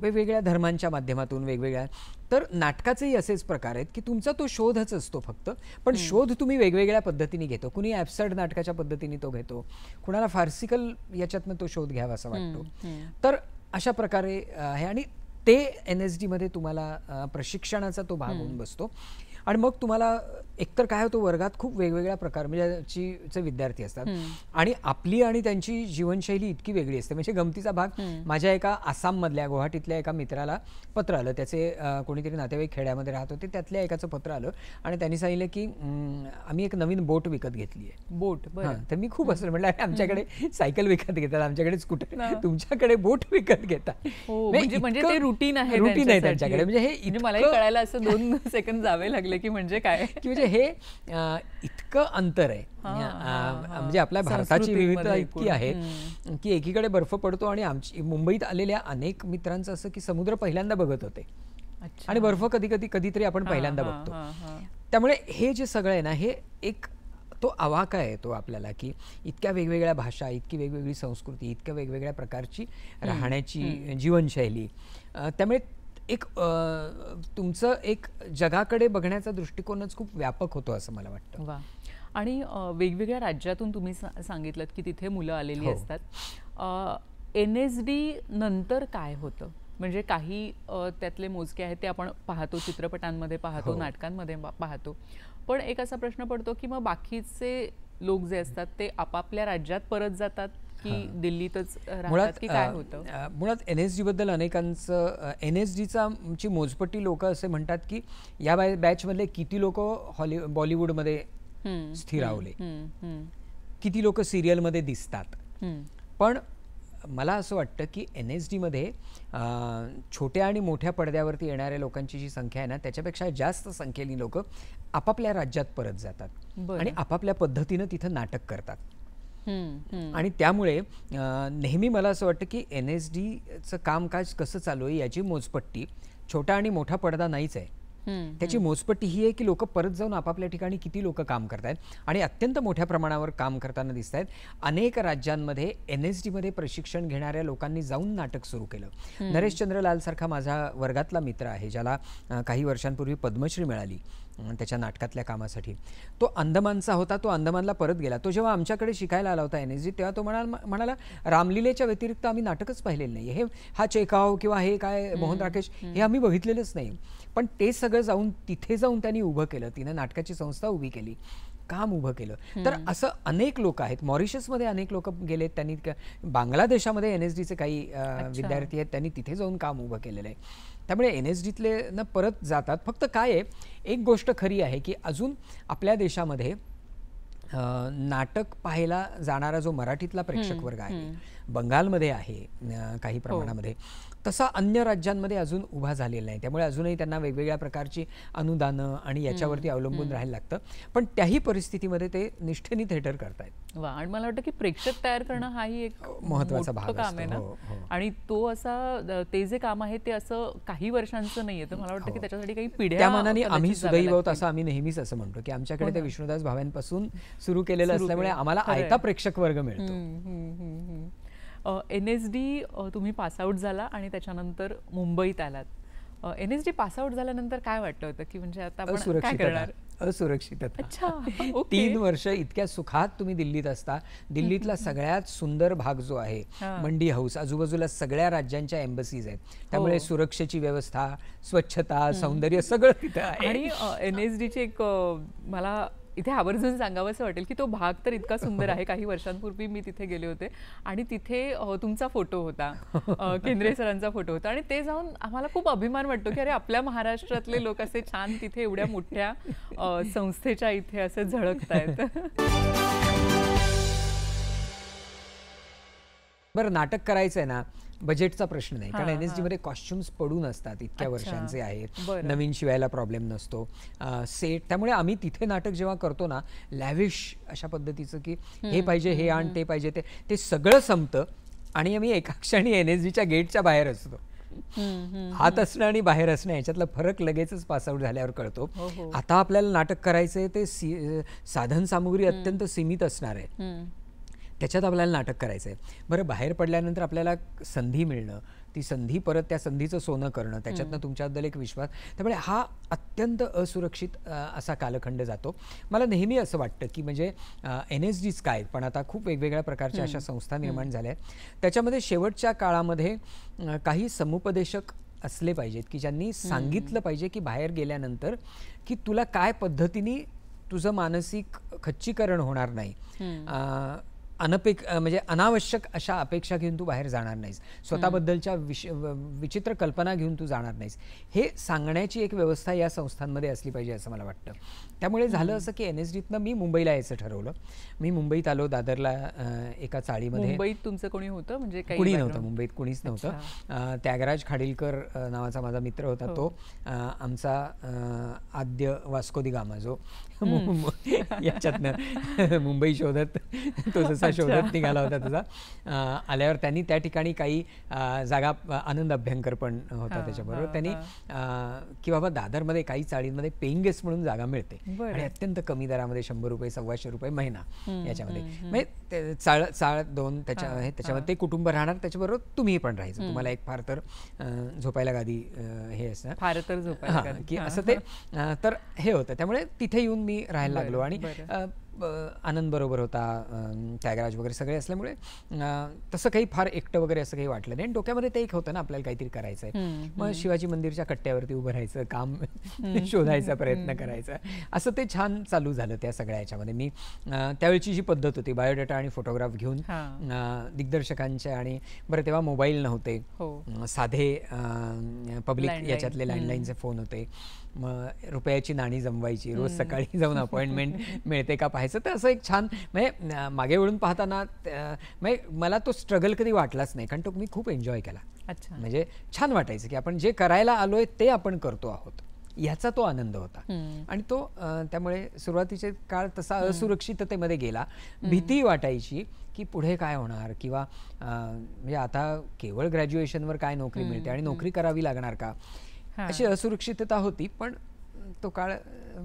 वेगवेगळ्या धर्मांच्या माध्यमातून वेगवेगळ्या. तर नाटकाचेही असेच प्रकार आहेत की तुमचा तो शोधच असतो फक्त, पण शोध तुम्ही वेगवेगळ्या पद्धतीने घेतो. कुणी ॲब्सर्ड नाटकाच्या पद्धतीने तो घेतो, कुणाला फार्सिकल याच्यातनं तो शोध घ्यावा असा वाटतो. तर अशा प्रकारे आहे आणि ते NSD मध्ये तुम्हाला प्रशिक्षणाचा तो भाग होऊन बसतो आणि मग तुम्हाला एकतर काय होतं, वर्गात खूप वेगवेगळ्या प्रकार म्हणजे विद्यार्थी असतात आणि आपली आणि त्यांची जीवनशैली इतकी वेगळी असते. म्हणजे गमतीचा भाग, माझ्या एका आसाममधल्या गुवाहाटीतल्या एका मित्राला पत्र आलं, त्याचे कोणीतरी नातेवाईक खेड्यामध्ये राहत होते, त्यातल्या एकाचं पत्र आलं आणि त्यांनी सांगितलं की आम्ही एक नवीन बोट विकत घेतली आहे. बोट? तर मी खूप असं म्हटलं, आमच्याकडे सायकल विकत घेतात, आमच्याकडे स्कूटर, तुमच्याकडे बोट विकत घेतात. म्हणजे ते रुटीन आहे त्यांच्याकडे. म्हणजे हे मला कळायला असं 2 सेकंद जावे लागले की म्हणजे काय, की म्हणजे म्हणजे हे इतकं अंतर आहे, म्हणजे आपल्या भारताची विविधता इतकी आहे की एकीकडे बर्फ पडतो आणि आमची मुंबईत आलेल्या अनेक मित्रांचं असं की समुद्र पहिल्यांदा बघत होते आणि बर्फ कधीतरी आपण पहिल्यांदा बघतो. त्यामुळे हे जे सगळं आहे ना, हे एक तो आवाका आहे तो आपल्याला, की इतक्या वेगवेगळ्या भाषा, इतकी वेगवेगळी संस्कृती, इतक्या वेगवेगळ्या प्रकारची राहण्याची जीवनशैली, त्यामुळे एक तुमचं एक जगाकडे बघण्याचा दृष्टिकोनच खूप व्यापक होतो असं मला वाटतं. वा. आणि वेगवेगळ्या राज्यातून तुम्ही सांगितलं की तिथे मुलं आलेली असतात. NSD नंतर काय होतं? म्हणजे काही त्यातले मोजके आहेत ते आपण पाहतो, चित्रपटांमध्ये पाहतो, नाटकांमध्ये पाहतो, पण एक असा प्रश्न पडतो की मग बाकीचे लोक जे असतात ते आपापल्या राज्यात परत जातात की दिल्लीतच राहतात की काय होतं? मुळात NSD बद्दल अनेकांचं, NSDची मोजपट्टी लोक असे म्हणतात की या बॅचमधले किती लोक बॉलिवूडमध्ये स्थिरावले, किती लोक सिरियलमध्ये दिसतात. पण मला असं वाटतं की NSD मध्ये छोट्या आणि मोठ्या पडद्यावरती येणाऱ्या लोकांची जी संख्या आहे ना, त्याच्यापेक्षा जास्त संख्येने लोक आपापल्या राज्यात परत जातात आणि आपापल्या पद्धतीनं तिथं नाटक करतात. आणि त्यामुळे नेहमी मला असं वाटतं की NSDचं कामकाज कसं चालू आहे याची मोजपट्टी छोटा आणि मोठा पडदा नाहीच आहे. त्याची मोजपट्टी ही आहे की लोक परत जाऊन आपापल्या ठिकाणी किती लोक काम करतायत आणि अत्यंत मोठ्या प्रमाणावर काम करताना दिसत आहेत. अनेक राज्यांमध्ये NSD मध्ये प्रशिक्षण घेणाऱ्या लोकांनी जाऊन नाटक सुरू केलं. नरेशचंद्र लाल सारखा माझा वर्गातला मित्र आहे, ज्याला काही वर्षांपूर्वी पद्मश्री मिळाली त्याच्या नाटकातल्या कामासाठी. तो अंदमानचा होता, तो अंदमानला परत गेला. तो जेव्हा आमच्याकडे शिकायला आला होता NSD, तेव्हा तो म्हणाला रामलीलेच्या व्यतिरिक्त आम्ही नाटकच पाहिलेलं नाही, हा चेकाव किंवा हे काय मोहन राकेश हे आम्ही बघितलेलंच नाही. पण ते सगळं जाऊन तिथे जाऊन त्यांनी उभं केलं, तिनं नाटकाची संस्था उभी केली, काम उभं केलं. तर असं अनेक लोक आहेत. मॉरिशसमध्ये अनेक लोक गेलेत, त्यांनी बांगलादेशामध्ये NSDचे काही विद्यार्थी आहेत, त्यांनी तिथे जाऊन काम उभं केलेलं आहे. त्यामुळे NSDतले न परत जातात. फक्त काय आहे, एक गोष्ट खरी आहे की अजून आपल्या देशामध्ये नाटक पाहायला जाणारा जो मराठीतला प्रेक्षक वर्ग आहे, बंगालमध्ये आहे काही प्रमाणामध्ये, तसा अन्य राज्यांमध्ये अजून उभा झालेला नाही. त्यामुळे अजूनही त्यांना वेगवेगळ्या प्रकारची अनुदानं आणि याच्यावरती अवलंबून राहायला लागतं. पण त्याही परिस्थितीमध्ये ते निष्ठेने थिएटर करतायत. वा. आणि मला वाटतं की प्रेक्षक तयार करणं हाही एक महत्त्वाचा भाग काम आहे ना. आणि तो असा ते जे काम आहे ते असं काही वर्षांचं नाहीये, तर मला वाटतं की त्याच्यासाठी काही पिढ्या, त्या मानाने आम्ही सुदैव आहोत असं आम्ही नेहमीच असं म्हणतो की आमच्याकडे ते विष्णुदास भावेंपासून सुरू केलेलं असल्यामुळे आम्हाला आयता प्रेक्षक वर्ग मिळतो. NSD तुम्ही पासआउट झाला आणि त्याच्यानंतर मुंबईत आलात. NSD पासआउट झाल्यानंतर काय वाटलं होतं की म्हणजे आता आपण काय करणार? असुरक्षितता. अच्छा. 3 वर्ष इतक्या सुखात तुम्ही दिल्लीत असता. दिल्लीतला सगळ्यात सुंदर भाग जो आहे मंडी हाऊस, आजूबाजूला सगळ्या राज्यांच्या एम्बसीज आहेत, त्यामुळे सुरक्षेची व्यवस्था, स्वच्छता, सौंदर्य सगळं तिथं आहे. आणि NSDची एक मला इथे आवर्जून सांगावंसं वाटेल की तो भाग तर इतका सुंदर आहे. काही वर्षांपूर्वी मी तिथे गेले होते आणि तिथे तुमचा फोटो होता, केंद्रे सरांचा फोटो होता, आणि ते जाऊन आम्हाला खूप अभिमान वाटतो की अरे आपल्या महाराष्ट्रातले लोक असे छान तिथे एवढ्या मोठ्या संस्थेच्या इथे असे झळकतायत. बरं, नाटक करायचंय ना, बजेटचा प्रश्न नाही, कारण NSD मध्ये कॉस्ट्युम्स पडून असतात, इतक्या वर्षांचे आहेत, नवीन शिवायला प्रॉब्लेम नसतो, सेट. त्यामुळे आम्ही तिथे नाटक जेव्हा करतो ना, लॅविश अशा पद्धतीचं की हे पाहिजे, हे आण, ते पाहिजे, ते सगळं संपतं आणि आम्ही एका क्षणी NSDच्या गेटच्या बाहेर असतो. आत असणं आणि बाहेर असणं याच्यातला फरक लगेचच पासआउट झाल्यावर कळतो. आता आपल्याला नाटक करायचंय, ते साधन सामुग्री अत्यंत सीमित असणार आहे, त्याच्यात आपल्याला नाटक करायचं आहे. बरं, बाहेर पडल्यानंतर आपल्याला संधी मिळणं, ती संधी परत त्या संधीचं सोनं करणं, त्याच्यातनं तुमच्याबद्दल एक विश्वास, त्यामुळे हा अत्यंत असुरक्षित असा कालखंड जातो. मला नेहमी असं वाटतं की म्हणजे NSDच काय, पण आता खूप वेगवेगळ्या प्रकारच्या अशा संस्था निर्माण झाल्या आहेत. त्याच्यामध्ये शेवटच्या काळामध्ये काही समुपदेशक असले पाहिजेत की ज्यांनी सांगितलं पाहिजे की बाहेर गेल्यानंतर की तुला काय पद्धतीने तुझं मानसिक खच्चीकरण होणार नाही, म्हणजे अनावश्यक अशा अपेक्षा घेऊन तू बाहेर जाणार नाहीस, स्वतःबद्दलच्या विचित्र कल्पना घेऊन तू जाणार नाहीस, हे सांगण्याची एक व्यवस्था या संस्थांमध्ये असली पाहिजे असं मला वाटतं. त्यामुळे झालं असं की NSDतनं मी मुंबईला यायचं ठरवलं. मी मुंबईत आलो, दादरला एका चाळीमध्ये. मुंबईत तुमचं कोणी होतं म्हणजे कुणी नव्हतं, मुंबईत कुणीच नव्हतं. त्यागराज खाडीलकर नावाचा माझा मित्र होता, तो आमचा आद्य वास्को दी गामा, जो याच्यातनं मुंबई शोधत तो जसा शोधत निघाला होता तसा आल्यावर त्यांनी त्या ठिकाणी काही जागा, आनंद अभ्यंकर पण होता त्याच्याबरोबर, त्यांनी की बाबा दादरमध्ये काही चाळींमध्ये पेइंग गेस्ट म्हणून जागा मिळते आणि अत्यंत कमी दरामध्ये, 100 रुपये 125 रुपये महिना याच्यामध्ये, म्हणजे चाळ 2 त्याच्यामध्ये ते कुटुंब राहणार, त्याच्याबरोबर तुम्ही पण राहायचं, तुम्हाला एक फार तर झोपायला गादी हे असं फार तर झोपायला की असं ते तर हे होतं. त्यामुळे तिथे येऊन मी राहायला लागलो आणि आनंद बरोबर होता, त्यागराज वगैरे सगळे असल्यामुळे तसं काही फार एकटं वगैरे असं काही वाटलं नाही. आणि डोक्यामध्ये ते एक होतं ना, आपल्याला काहीतरी करायचं आहे, मग शिवाजी मंदिरच्या कट्ट्यावरती उभं राहायचं, काम शोधायचा प्रयत्न करायचा, असं ते छान चालू झालं त्या सगळ्या ह्याच्यामध्ये. मी त्यावेळची जी पद्धत होती, बायोडेटा आणि फोटोग्राफ घेऊन दिग्दर्शकांच्या, आणि बरं तेव्हा मोबाईल नव्हते, साधे पब्लिक याच्यातले लँडलाईनचे फोन होते, मग रुपयाची नाणी जमवायची, रोज सकाळी जाऊन अपॉइंटमेंट मिळते का पाहायचं. तर असं एक छान, म्हणजे मागे वळून पाहताना म्हणजे मला तो स्ट्रगल कधी वाटलाच नाही, कारण तो मी खूप एन्जॉय केला. म्हणजे छान वाटायचं की आपण जे करायला आलोय ते आपण करतो आहोत, ह्याचा तो आनंद होता. आणि तो त्यामुळे सुरुवातीचे काळ तसा असुरक्षिततेमध्ये गेला, भीती वाटायची की पुढे काय होणार, किंवा म्हणजे आता केवळ ग्रॅज्युएशनवर काय नोकरी मिळते आणि नोकरी करावी लागणार का, अशी असुरक्षितता होती. पण तो काळ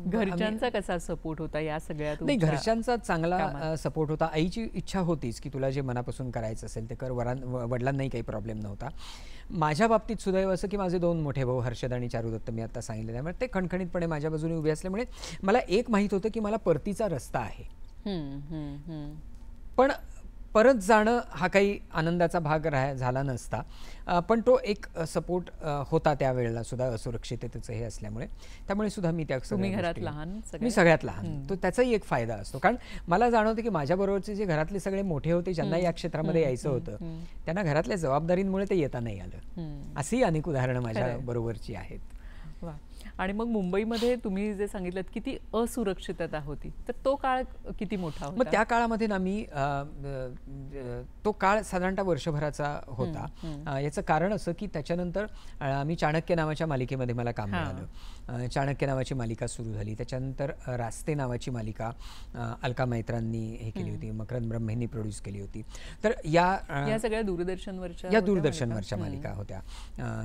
घरच्यांचा कसा सपोर्ट होता या सगळ्यात? नाही, घरच्यांचा चांगला सपोर्ट होता. आईची इच्छा होतीच की तुला जे मनापासून करायचं असेल ते कर, वडिलांनाही काही प्रॉब्लेम नव्हता. माझ्या बाबतीत सुदैव असं की माझे 2 मोठे भाऊ हर्षद आणि चारुदत्त, मी आता सांगितलं, त्यामुळे ते खणखणीतपणे माझ्या बाजूने उभे असल्यामुळे मला एक माहीत होतं की मला परतीचा रस्ता आहे. पण परत जाणं हा काही आनंदाचा भाग झाला नसता, पण तो एक सपोर्ट होता त्यावेळेला सुद्धा, असुरक्षिततेचं हे असल्यामुळे. त्यामुळे सुद्धा मी त्या घरात लहान, मी सगळ्यात लहान, तो त्याचाही एक फायदा असतो. कारण मला जाणवतं की माझ्याबरोबरचे जे घरातले सगळे मोठे होते, ज्यांना या क्षेत्रामध्ये यायचं होतं, त्यांना घरातल्या जबाबदारींमुळे ते येता नाही आलं. अशी अनेक उदाहरणं माझ्या बरोबरची आहेत. वा. आणि मग मुंबईमध्ये तुम्ही जे सांगितलं की ती असुरक्षितता होती, तर तो काळ किती मोठा होता? मग त्या काळामध्ये ना मी तो काळ साधारणतः वर्षभराचा होता. याचं कारण असं की त्याच्यानंतर मी चाणक्य नावाच्या मालिकेमध्ये मला काम मिळालं. चाणक्य नावाची मालिका सुरू झाली, त्याच्यानंतर रास्ते नावाची मालिका अलका मैत्रांनी हे केली होती, मकरंद ब्रह्मेंनी प्रोड्यूस केली होती. तर या सगळ्या दूरदर्शनवरच्या मालिका होत्या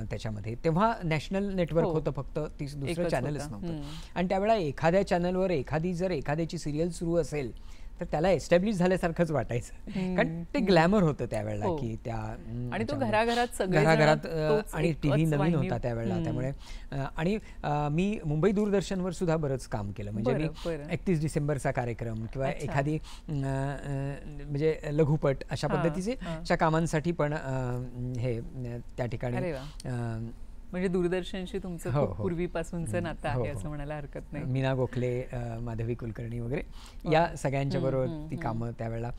त्याच्यामध्ये. तेव्हा नॅशनल नेटवर्क होतं फक्त, दुसरं चॅनलच नव्हतं. आणि त्यावेळेला एखाद्या चॅनलवर एखाद्याची सिरियल सुरू असेल तर त्याला एस्टॅब्लिश झाल्यासारखंच वाटायचं, कारण ते ग्लॅमर होतं त्यावेळेला की त्या, आणि तो घराघरात आणि टीव्ही नवीन होता त्यावेळेला. त्यामुळे आणि मी मुंबई दूरदर्शनवर सुद्धा बरंच काम केलं. म्हणजे मी 31 डिसेंबरचा कार्यक्रम किंवा एखादी म्हणजे लघुपट अशा पद्धतीच्या कामांसाठी पण हे त्या ठिकाणी, म्हणजे दूरदर्शनशी तुमचं खूप पूर्वीपासूनचं नातं आहे असं म्हणायला हरकत नाही. मीना गोखले, माधवी कुलकर्णी वगैरे या सगळ्यांच्या बरोबर ती कामं त्यावेळेला,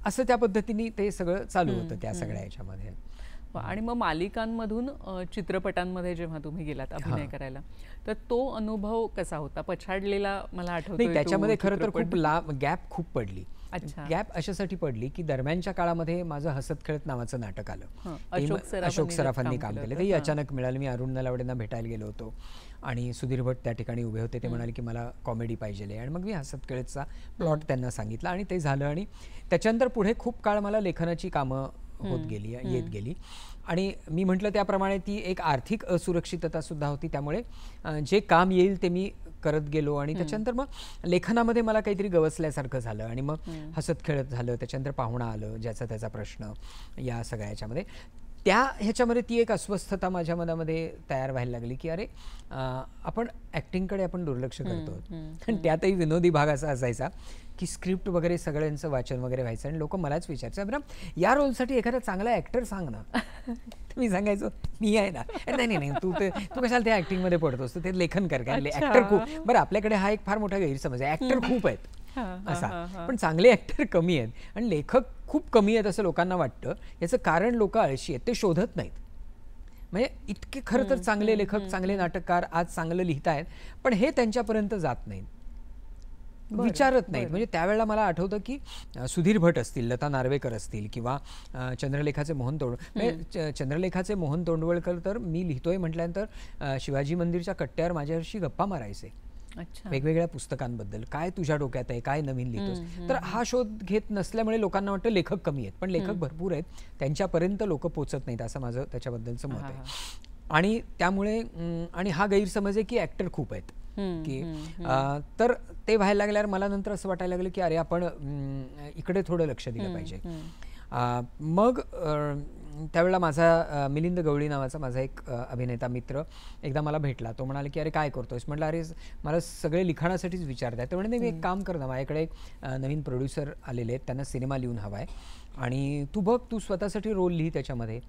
असं त्या पद्धतीने ते सगळं चालू होतं त्या सगळ्या ह्याच्यामध्ये. आणि मग मालिकांमधून चित्रपटांमध्ये जेव्हा तुम्ही गेलात अभिनय करायला, तर तो अनुभव कसा होता? पछाडलेला मला आठवतोय. त्याच्यामध्ये खरं तर खूप गॅप खूप पडली. गॅप अशासाठी पडली की दरम्यानच्या काळामध्ये माझं हसत खेळत नावाचं नाटक आलं, अशोक सराफांनी काम केलं. तेही अचानक मिळालं. मी अरुण नलावडेंना भेटायला गेलो होतो आणि सुधीर भट त्या ठिकाणी उभे होते. ते म्हणाले की मला कॉमेडी पाहिजे, आणि मग मी हसत खेळतचा प्लॉट त्यांना सांगितला आणि ते झालं. आणि त्याच्यानंतर पुढे खूप काळ मला लेखनाची कामं येत गेली. आणि मी म्हटलं त्याप्रमाणे ती एक आर्थिक असुरक्षितता सुद्धा होती. त्यामुळे जे काम येईल ते मी करत गेलो. आणि त्याच्यानंतर मग लेखनामध्ये मला काहीतरी गवसल्यासारखं झालं. आणि मग हसत खेळत झालं. त्याच्यानंतर पाहुणा आलं, ज्याचा त्याचा प्रश्न, या सगळ्या ह्याच्यामध्ये ह्याच्यामध्ये ती एक अस्वस्थता माझ्या मनामध्ये तयार व्हायला लागली की अरे आपण ॲक्टिंगकडे आपण दुर्लक्ष करतो. आणि त्यातही विनोदी भाग असा असायचा की स्क्रिप्ट वगैरे सगळ्यांचं वाचन वगैरे व्हायचं आणि लोक मलाच विचारायचं, अब्राम या रोलसाठी एखादा चांगला ॲक्टर सांग ना. मी सांगायचो मी आहे ना. नाही तू कशाला त्या ॲक्टिंगमध्ये पडतोस, ते लेखन कर. काय ॲक्टर खूप बरं, आपल्याकडे हा एक फार मोठा गैरसमज आहे, ॲक्टर खूप आहेत असा. पण चांगले ऍक्टर कमी आहेत आणि लेखक खूप कमी आहेत असं लोकांना वाटतं. याचं कारण लोक आळशी आहेत, ते शोधत नाहीत. म्हणजे इतके खरं तर चांगले लेखक, चांगले नाटककार आज चांगलं लिहितायत, पण हे त्यांच्यापर्यंत जात नाहीत, विचारत नाहीत. म्हणजे त्यावेळेला मला आठवतं की सुधीर भट असतील, लता नार्वेकर असतील किंवा चंद्रलेखाचे मोहन म्हणजे चंद्रलेखाचे मोहन तोंडवळकर तर मी लिहितोय म्हटल्यानंतर शिवाजी मंदिरच्या कट्ट्यावर माझ्याशी गप्पा मारायचे वेगवेगळ्या पुस्तकांबद्दल. काय तुझ्या डोक्यात आहे, काय नवीन लिहितोस. तर हा शोध घेत नसल्यामुळे लोकांना वाटतं लेखक कमी आहेत, पण लेखक भरपूर आहेत, त्यांच्यापर्यंत लोक पोचत नाहीत असं माझं त्याच्याबद्दलचं मत आहे. आणि त्यामुळे आणि हा गैरसमज आहे की ऍक्टर खूप आहेत की तर ते व्हायला लागल्यावर मला नंतर असं वाटायला लागलं की अरे आपण इकडे थोडं लक्ष दिलं पाहिजे. मग त्यावेळेला माझा मिलिंद गवळी नावाचा माझा एक अभिनेता मित्र एकदा मला भेटला. तो म्हणाला की अरे काय करतोयस. म्हटलं अरे मला सगळे लिखाणासाठीच विचारताय. ते म्हणे मी एक काम कर ना, माझ्याकडे एक नवीन प्रोड्युसर आलेले आहेत, त्यांना सिनेमा लिहून हवा आहे आणि तू बघ, तू स्वतःसाठी रोल लिही त्याच्यामध्ये.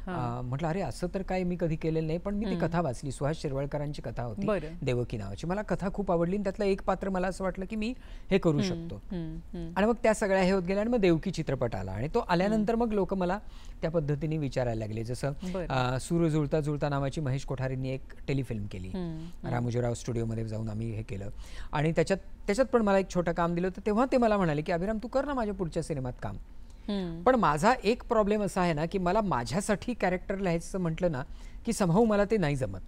म्हटलं अरे असं तर काय मी कधी केलेलं नाही, पण मी ती कथा वाचली, सुहास शिरवाळकरांची कथा होती देवकी नावाची. मला कथा खूप आवडली आणि त्यातलं एक पात्र मला असं वाटलं की मी हे करू शकतो. आणि मग त्या सगळ्या हे होत गेल्या आणि मग देवकी चित्रपट आला आणि तो आल्यानंतर मग लोक मला त्या पद्धतीने विचारायला लागले. जसं सूर जुळता जुळता नावाची महेश कोठारेंनी एक टेलिफिल्म केली, रामोजीराव स्टुडिओमध्ये जाऊन आम्ही हे केलं आणि त्याच्यात पण मला एक छोटं काम दिलं होतं. तेव्हा ते मला म्हणाले की अभिराम तू कर ना माझ्या पुढच्या सिनेमात काम. पण माझा एक प्रॉब्लेम असा आहे ना की मला माझ्यासाठी कॅरेक्टर लिहायचं म्हटलं ना की समहाऊ मला ते नाही जमत.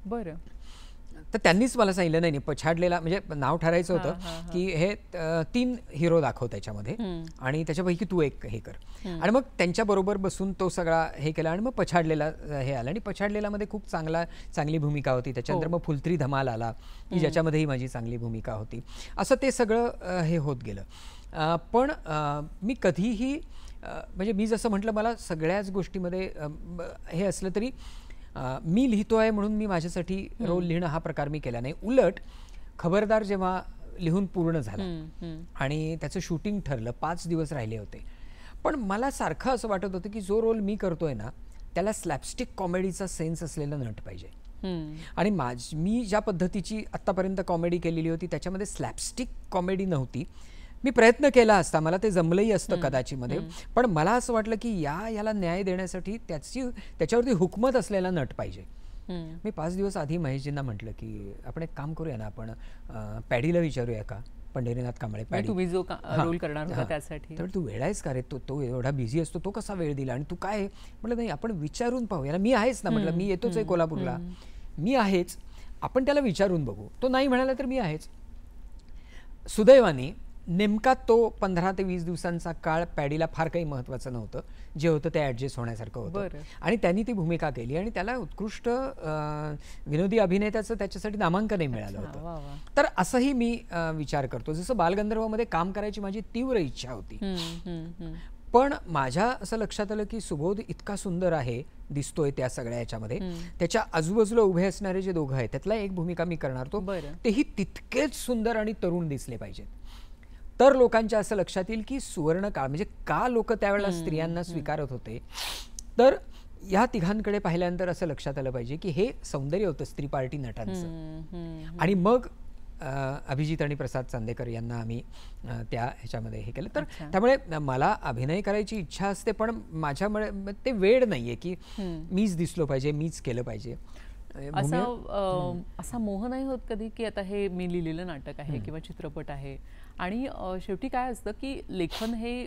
बरं. तर त्यांनीच मला सांगितलं नाही पछाडलेला, म्हणजे नाव ठरायचं होतं की हे 3 हिरो दाखव त्याच्यामध्ये आणि त्याच्यापैकी तू एक हे कर. आणि मग त्यांच्याबरोबर बसून तो सगळा हे केला आणि मग पछाडलेला हे आला आणि पछाडलेलामध्ये खूप चांगली भूमिका होती. त्याच्यानंतर मग फुलत्री धमाल आला की ज्याच्यामध्येही माझी चांगली भूमिका होती. असं ते सगळं हे होत गेलं. पण मी कधीही म्हणजे मी जसं म्हटलं मला सगळ्याच गोष्टीमध्ये हे असलं तरी मी लिहितोय म्हणून मी माझ्यासाठी रोल लिहिणं हा प्रकार मी केला नाही. उलट खबरदार जेव्हा लिहून पूर्ण झाला आणि त्याचं शूटिंग ठरलं, 5 दिवस राहिले होते, पण मला सारखं असं वाटत होतं की जो रोल मी करतोय ना त्याला स्लॅपस्टिक कॉमेडीचा सेन्स असलेला नट पाहिजे. आणि मी ज्या पद्धतीची आत्तापर्यंत कॉमेडी केलेली होती त्याच्यामध्ये स्लॅपस्टिक कॉमेडी नव्हती. मी प्रयत्न केला असता, मला ते जमलंही असतं कदाचितमध्ये, पण मला असं वाटलं की याला न्याय देण्यासाठी त्याच्यावरती हुकमत असलेला नट पाहिजे. मी 5 दिवस आधी महेशजींना म्हटलं की आपण एक काम करूया ना, आपण पॅडीला विचारूया का, पंढरीनाथ कांबळे पॅडी, तुम्ही जो रोल करणार होता त्यासाठी. तर तू वेळ आहेस का रे, तो एवढा बिझी असतो, तो कसा वेळ दिला आणि तू काय. म्हटलं नाही आपण विचारून पाहूया ना, मी आहेच ना, म्हटलं मी येतोच आहे कोल्हापूरला, मी आहेच, आपण त्याला विचारून बघू. तो नाही म्हणाला तर मी आहेच. सुदैवाने नेमका तो 15 ते 20 दिवसांचा काळ पॅडीला फार काही महत्त्वाचं नव्हतं, जे होतं ते ॲडजस्ट होण्यासारखं होतं आणि त्यांनी ती भूमिका केली आणि त्याला उत्कृष्ट विनोदी अभिनेत्याचं त्याच्यासाठी नामांकनही मिळालं होतं. तर असंही मी विचार करतो. जसं बालगंधर्वमध्ये काम करायची माझी तीव्र इच्छा होती, पण माझ्या असं लक्षात आलं की सुबोध इतका सुंदर आहे, दिसतोय त्या सगळ्या याच्यामध्ये, त्याच्या आजूबाजूला उभे असणारे जे दोघं आहेत त्यातला एक भूमिका मी करणार, तेही तितकेच सुंदर आणि तरुण दिसले पाहिजेत. तर लोकांच्या असं लक्षात येईल की सुवर्ण काळ म्हणजे का लोक त्यावेळेला स्त्रियांना स्वीकारत होते. तर या तिघांकडे पाहिल्यानंतर असं लक्षात आलं पाहिजे की हे सौंदर्य होतं स्त्री पार्टी नटांचं. आणि मग अभिजित आणि प्रसाद चांदेकर यांना आम्ही त्या ह्याच्यामध्ये हे केलं. तर त्यामुळे मला अभिनय करायची इच्छा असते, पण माझ्यामुळे ते वेळ नाहीये की मीच दिसलो पाहिजे, मीच केलं पाहिजे. असा मोह नाही होत कधी की आता हे मी लिहिलेलं नाटक आहे किंवा चित्रपट आहे आणि शेवटी काय असतं की लेखन हे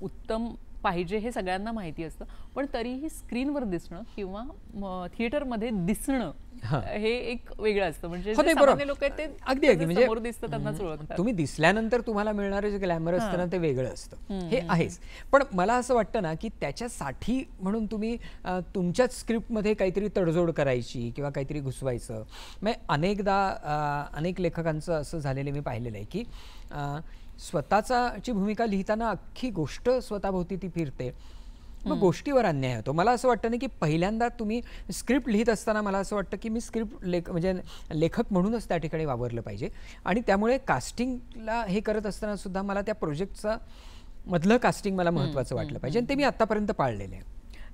उत्तम पाहिजे हे सगळ्यांना माहिती असतं, पण तरीही स्क्रीनवर दिसणं किंवा थिएटरमध्ये दिसणं हे एक वेगळं असतं. म्हणजे सामान्य लोक आहेत ते अगदी म्हणजे समोर दिसतं त्यांनाच ओळखतात. तुम्ही दिसल्यानंतर तुम्हाला मिळणारे जे ग्लॅमर असतं ना ते वेगळं असतं, हे आहेच. पण मला असं वाटतं ना की त्याच्यासाठी म्हणून तुम्ही तुमच्याच स्क्रिप्टमध्ये काहीतरी तडजोड करायची किंवा काहीतरी घुसवायचं. म्हणजे अनेकदा अनेक लेखकांचं असं झालेलं मी पाहिलेलं आहे की स्वतःची भूमिका लिहिताना अख्खी गोष्ट स्वतःभोवती ती फिरते, मग गोष्टीवर अन्याय होतो. मला असं वाटतं ना की पहिल्यांदा तुम्ही स्क्रिप्ट लिहित असताना मला असं वाटतं की मी स्क्रिप्ट म्हणजे लेखक म्हणूनच त्या ठिकाणी वावरलं पाहिजे. आणि त्यामुळे कास्टिंगला हे करत असताना सुद्धा मला त्या प्रोजेक्टचा मधलं कास्टिंग मला महत्त्वाचं वाटलं पाहिजे आणि ते मी आत्तापर्यंत पाळलेलं आहे.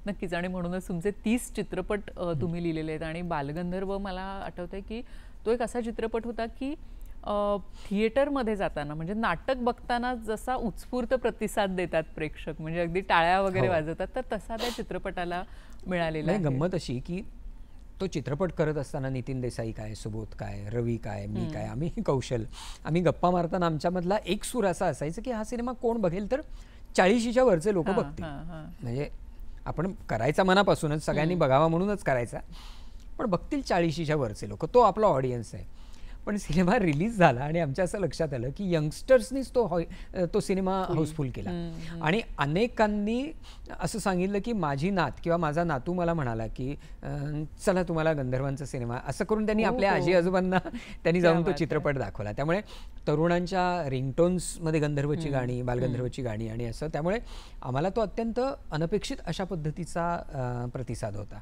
नक्कीच. आणि म्हणूनच तुमचे 30 चित्रपट तुम्ही लिहिलेले आहेत आणि बालगंधर्व मला आठवतंय की तो एक असा चित्रपट होता की थिएटरमध्ये जाताना म्हणजे नाटक बघताना जसा उत्स्फूर्त प्रतिसाद देतात प्रेक्षक, म्हणजे अगदी टाळ्या वगैरे वाजवतात, तर तसा त्या चित्रपटाला मिळालेला आहे. गंमत अशी की तो चित्रपट करत असताना नितीन देसाई काय, सुबोध काय, रवी काय, मी काय, आम्ही कौशल, आम्ही गप्पा मारताना आमच्यामधला एक सूर असा असायचा की हा सिनेमा कोण बघेल तर 40च्या वरचे लोक बघतील. म्हणजे आपण करायचा मनापासूनच, सगळ्यांनी बघावा म्हणूनच करायचा, पण बघतील 40च्या वरचे लोक, तो आपला ऑडियन्स आहे. पण सिनेमा रिलीज झाला आणि आमच्या असं लक्षात आलं की यंगस्टर्सनीच तो सिनेमा हाऊसफुल केला. आणि अनेकांनी असं सांगितलं की माझी नात किंवा माझा नातू मला म्हणाला की चला तुम्हाला गंधर्वांचा सिनेमा, असं करून त्यांनी आपल्या आजी आजोबांना त्यांनी जाऊन तो चित्रपट दाखवला. त्यामुळे तरुणांच्या रिंगटोन्समध्ये गंधर्वची गाणी, बालगंधर्वची गाणी आणि असं, त्यामुळे आम्हाला तो अत्यंत अनपेक्षित अशा पद्धतीचा प्रतिसाद होता.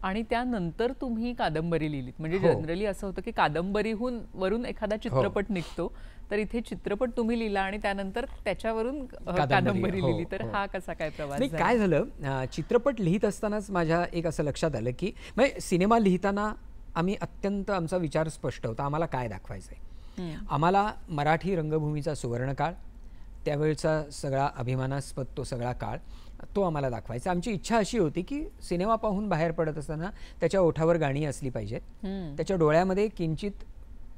आणि त्यानंतर तुम्ही कादंबरी लिहिलीत. म्हणजे जनरली असं होतं की कादंबरीहून वरून एखादा चित्रपट निघतो, तर इथे चित्रपट तुम्ही लिहिला आणि त्यानंतर त्याच्यावरून कादंबरी लिहिली. तर हा कसा काय प्रवास झाला? काय झालं, चित्रपट लिहित असतानाच माझ्या एक असं लक्षात आलं की म्हणजे सिनेमा लिहिताना आम्ही अत्यंत, आमचा विचार स्पष्ट होता, आम्हाला काय दाखवायचंय. आम्हाला मराठी रंगभूमीचा सुवर्णकाळ, त्यावेळचा सगळा अभिमानास्पद तो सगळा काळ, तो आम्हाला दाखवायचा. आमची इच्छा अशी होती की सिनेमा पाहून बाहेर पडत असताना त्याच्या ओठावर गाणी असली पाहिजेत, त्याच्या डोळ्यामध्ये किंचित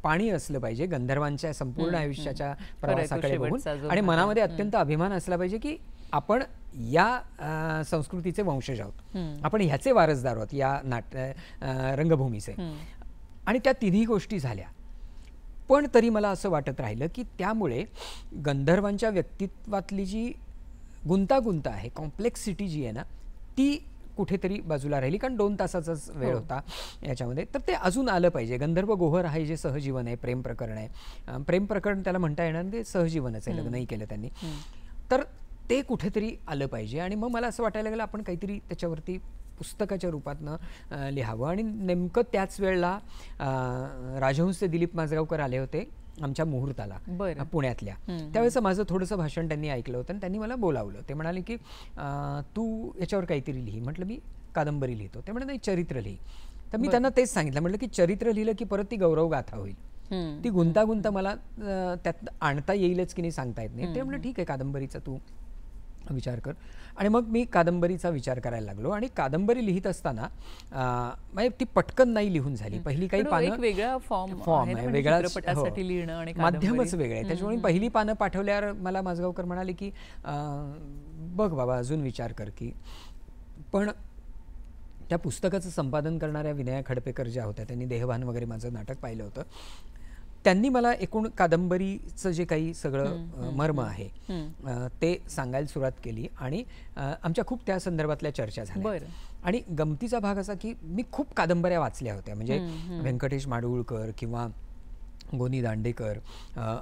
पाणी असलं पाहिजे गंधर्वांच्या संपूर्ण आयुष्याच्या प्रवासाकडे बघून, आणि मनामध्ये अत्यंत अभिमान असला पाहिजे की आपण या संस्कृतीचे वंशज आहोत, आपण ह्याचे वारसदार आहोत, या रंगभूमीचे. आणि त्या तिन्ही गोष्टी झाल्या. पण तरी मला असं वाटत राहिलं की त्यामुळे गंधर्वांच्या व्यक्तित्वातली जी गुंतागुंत आहे, कॉम्प्लेक्सिटी जी आहे ना, ती कुठेतरी बाजूला राहिली. कारण 2 तासाचाच वेळ होता याच्यामध्ये, तर ते अजून आलं पाहिजे. गंधर्व गोहर आहे जे सहजीवन आहे, प्रेम प्रकरण आहे, प्रेम प्रकरण त्याला म्हणता येणार, ते सहजीवनच आहे, लग्नही केलं त्यांनी, तर ते कुठेतरी आलं पाहिजे. आणि मग मला असं वाटायला लागलं आपण काहीतरी त्याच्यावरती पुस्तकाच्या रूपातनं लिहावं. आणि नेमकं त्याच वेळेला राजहंस दिलीप माजगावकर आले होते आमच्या मुहूर्ताला पुण्यातल्या. त्यावेळेचं माझं थोडंसं भाषण त्यांनी ऐकलं होतं आणि त्यांनी मला बोलावलं. ते म्हणाले की तू याच्यावर काहीतरी लिही. म्हटलं मी कादंबरी लिहितो. ते म्हणे नाही, चरित्र लिही. तर मी त्यांना तेच सांगितलं, म्हटलं की चरित्र लिहिलं की परत ती गौरवगाथा होईल, ती गुंतागुंत मला त्यात आणता येईलच की नाही सांगता येत नाही. ते म्हटलं ठीक आहे, कादंबरीचा तू विचार कर. आणि मग मी कादंबरीचा विचार करायला लागलो. आणि कादंबरी लिहित असताना म्हणजे ती पटकन नाही लिहून झाली. पहिली काही पानं, वेगळा फॉर्म आहे, वेगळा चित्रपटासाठी लिहिणं आणि माध्यमच वेगळं आहे. त्याच्यामुळे पहिली पानं पाठवल्यावर मला माजगावकर म्हणाले की बघ बाबा अजून विचार कर. की पण त्या पुस्तकाचं संपादन करणाऱ्या विनया खडपेकर ज्या होत्या, त्यांनी देहभान वगैरे माझं नाटक पाहिलं होतं, त्यांनी मला एकूण कादंबरीचं जे काही सगळं मर्म आहे ते सांगायला सुरुवात केली. आणि आमच्या खूप त्या संदर्भातल्या चर्चा झाल्या. आणि गमतीचा भाग असा की मी खूप कादंबऱ्या वाचल्या होत्या. म्हणजे व्यंकटेश माडगूळकर किंवा गोनी दांडेकर,